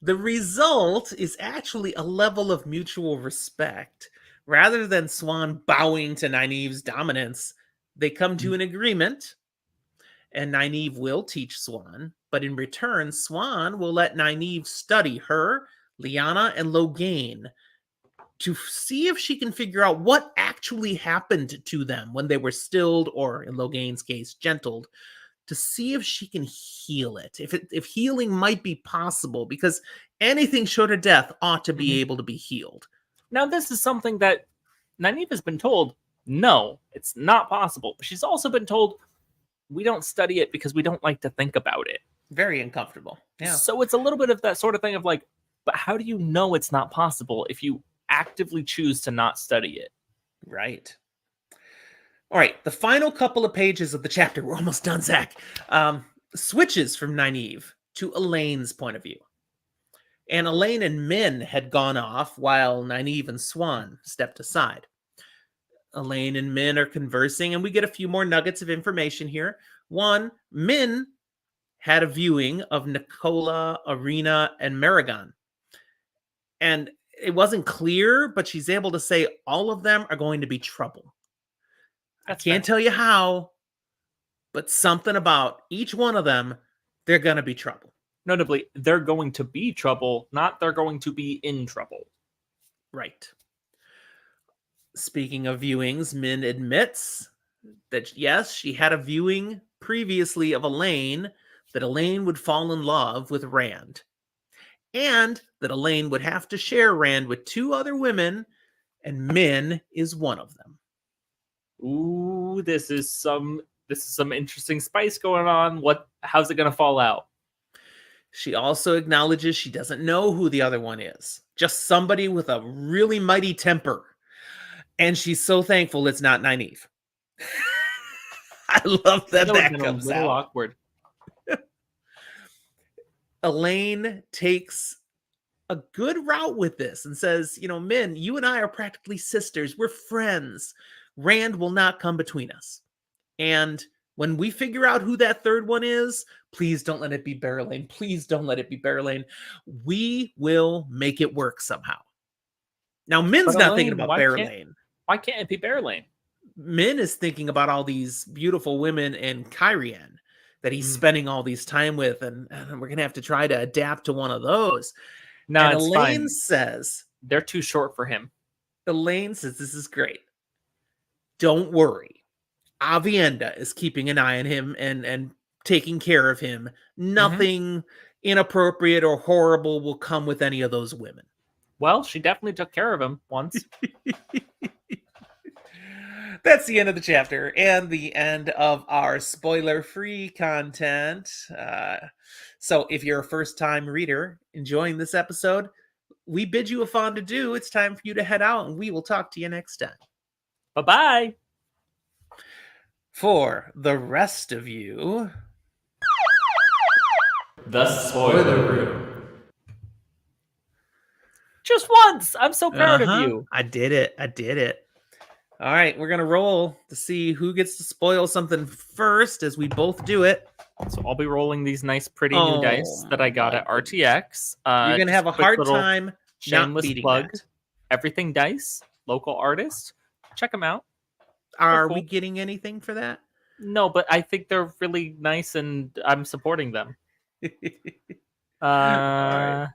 The result is actually a level of mutual respect. Rather than Swan bowing to Nynaeve's dominance, they come to an agreement, and Nynaeve will teach Swan, but in return, Swan will let Nynaeve study her, Lyanna, and Logain to see if she can figure out what actually happened to them when they were stilled, or in Logain's case, gentled, to see if she can heal it, if healing might be possible, because anything short of death ought to be able to be healed. Now, this is something that Nynaeve has been told, no, it's not possible. But she's also been told, we don't study it because we don't like to think about it. Very uncomfortable. Yeah. So it's a little bit of that sort of thing of but how do you know it's not possible if you actively choose to not study it? Right. All right, the final couple of pages of the chapter, we're almost done, Zach, switches from Nynaeve to Elayne's point of view. And Elayne and Min had gone off while Nynaeve and Swan stepped aside. Elayne and Min are conversing, and we get a few more nuggets of information here. One, Min had a viewing of Nicola, Arena, and Maragon. And it wasn't clear, but she's able to say all of them are going to be trouble. That's I can't fair. tell you how, but something about each one of them, they're going to be trouble. Notably, they're going to be trouble, not they're going to be in trouble. Right. Speaking of viewings, Min admits that yes, she had a viewing previously of Elayne, that Elayne would fall in love with Rand, and that Elayne would have to share Rand with 2 other women, and Min is one of them. Ooh, this is some interesting spice going on. How's it gonna fall out? She also acknowledges she doesn't know who the other one is, just somebody with a really mighty temper. And she's so thankful it's not Nynaeve. I love that That that a comes little out. awkward. Elayne takes a good route with this and says, Min, you and I are practically sisters. We're friends. Rand will not come between us. And when we figure out who that third one is, please don't let it be Elayne. Please don't let it be Elayne. We will make it work somehow. Now, Min's not thinking about Elayne. Why can't it be Elayne? Min is thinking about all these beautiful women in Kyrian that he's spending all these time with, and we're gonna have to try to adapt to one of those. No, and it's Elayne fine. says They're too short for him. Elayne says this is great. Don't worry. Avienda is keeping an eye on him and taking care of him. Nothing inappropriate or horrible will come with any of those women. Well, she definitely took care of him once. That's the end of the chapter and the end of our spoiler-free content. So if you're a first-time reader enjoying this episode, we bid you a fond adieu. It's time for you to head out, and we will talk to you next time. Bye-bye. For the rest of you, the spoiler room. Just once. I'm so proud of you. I did it. All right, we're going to roll to see who gets to spoil something first as we both do it. So I'll be rolling these nice, pretty new dice that I got at RTX. You're going to have a hard time shameless not beating plug. that. Everything Dice, local artist. Check them out. Are we getting anything for that? No, but I think they're really nice and I'm supporting them. Right.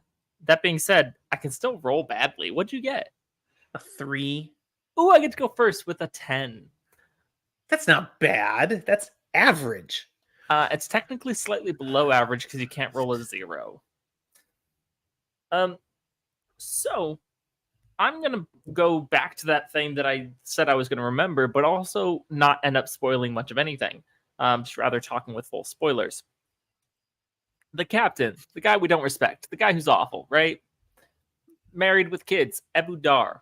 That being said, I can still roll badly. What'd you get? A 3. Ooh, I get to go first with a 10. That's not bad. That's average. It's technically slightly below average because you can't roll a 0. So I'm gonna go back to that thing that I said I was gonna remember, but also not end up spoiling much of anything. Just rather talking with full spoilers. The captain, the guy we don't respect, the guy who's awful, right? Married with kids, Ebu Dar.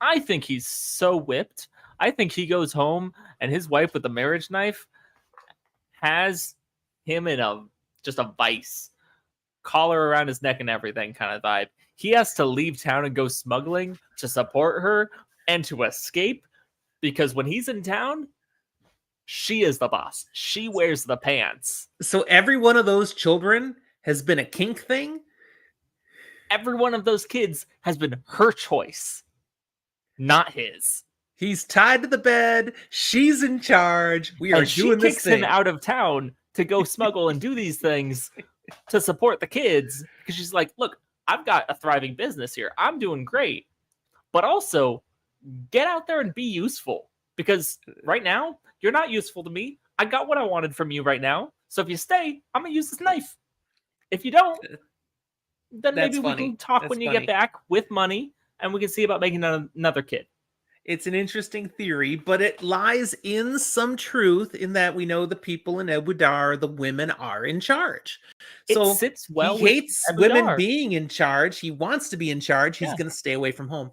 I think he's so whipped. I think he goes home and his wife with the marriage knife has him in just a vice, collar around his neck and everything kind of vibe. He has to leave town and go smuggling to support her and to escape because when he's in town, she is the boss. She wears the pants. So every one of those children has been a kink thing? Every one of those kids has been her choice, not his. He's tied to the bed. She's in charge. We are doing this thing. She kicks him out of town to go smuggle and do these things to support the kids because she's like, look, I've got a thriving business here. I'm doing great. But also, get out there and be useful because right now, you're not useful to me. I got what I wanted from you right now. So if you stay, I'm going to use this knife. If you don't, then maybe we can talk when you get back with money and we can see about making another kid. It's an interesting theory, but it lies in some truth in that we know the people in Ebu Dar, the women are in charge. So it sits well. He hates women being in charge. He wants to be in charge. He's going to stay away from home.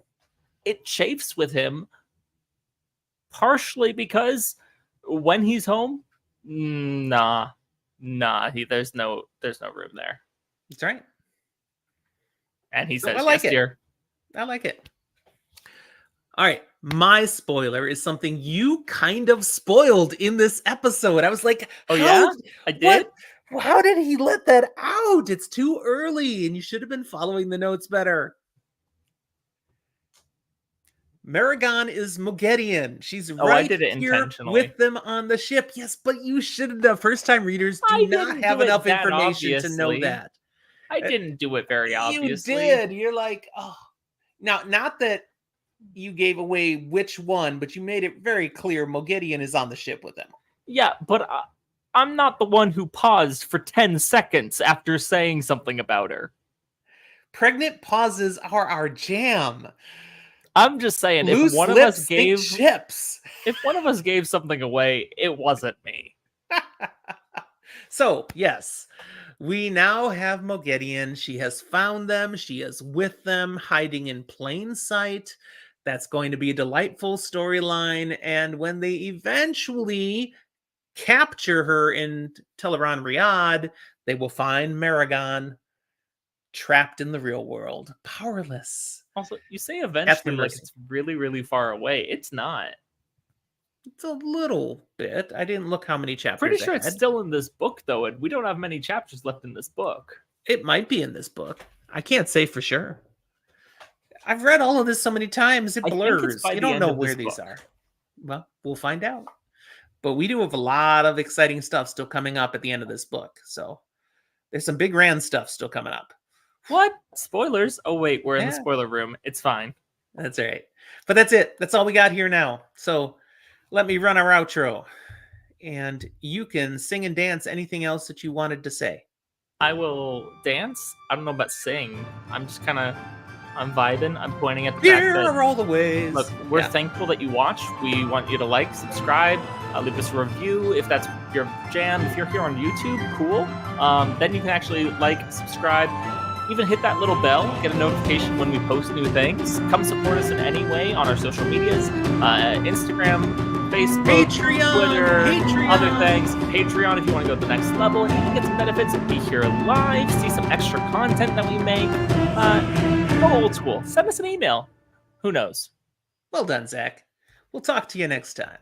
It chafes with him partially because when he's home, there's no room there. That's right. And he says, yes, dear. I like it. All right. My spoiler is something you kind of spoiled in this episode. I was like, oh, yeah? I did? How did he let that out? It's too early and you should have been following the notes better. Maragon is Mogedion. She's Oh, I right did it here intentionally. with them on the ship. Yes, but you shouldn't have. First-time readers do I not didn't have do it enough that information to know obviously. that. I didn't do it very You obviously. did. You're like, oh. Now, not that you gave away which one, but you made it very clear Mogedion is on the ship with them. Yeah, but I'm not the one who paused for 10 seconds after saying something about her. Pregnant pauses are our jam. I'm just saying, Loose lips think ships. if one of us gave something away, it wasn't me. So, yes, we now have Mogedion. She has found them. She is with them, hiding in plain sight. That's going to be a delightful storyline. And when they eventually capture her in Teleron Riyadh, they will find Maragon trapped in the real world, powerless. Also, you say At eventually the like mercy. it's really, really far away. It's not. It's a little bit. I didn't look how many Pretty chapters sure it's ahead. still in this book, though, and we don't have many chapters left in this book. It might be in this book. I can't say for sure. I've read all of this so many times, it I think it's blurs. by You the don't end know of where this these book. are. Well, we'll find out. But we do have a lot of exciting stuff still coming up at the end of this book. So there's some big Rand stuff still coming up. What? Spoilers? Oh, wait, we're in the Yeah. spoiler room. It's fine. That's all right. But that's it. That's all we got here now. So let me run our outro. And you can sing and dance anything else that you wanted to say. I will dance. I don't know about sing. I'm just kind of, I'm vibing. I'm pointing at the fact Here that, are all the ways. look, we're Yeah. thankful that you watch. We want you to like, subscribe, leave us a review if that's your jam. If you're here on YouTube, cool. Then you can actually like, subscribe, even hit that little bell, get a notification when we post new things. Come support us in any way on our social medias, Instagram, Facebook, Patreon, Twitter, Patreon. other things. Patreon if you want to go to the next level and you can get some benefits, be here live, see some extra content that we make. Go old school. Send us an email. Who knows? Well done, Zach. We'll talk to you next time.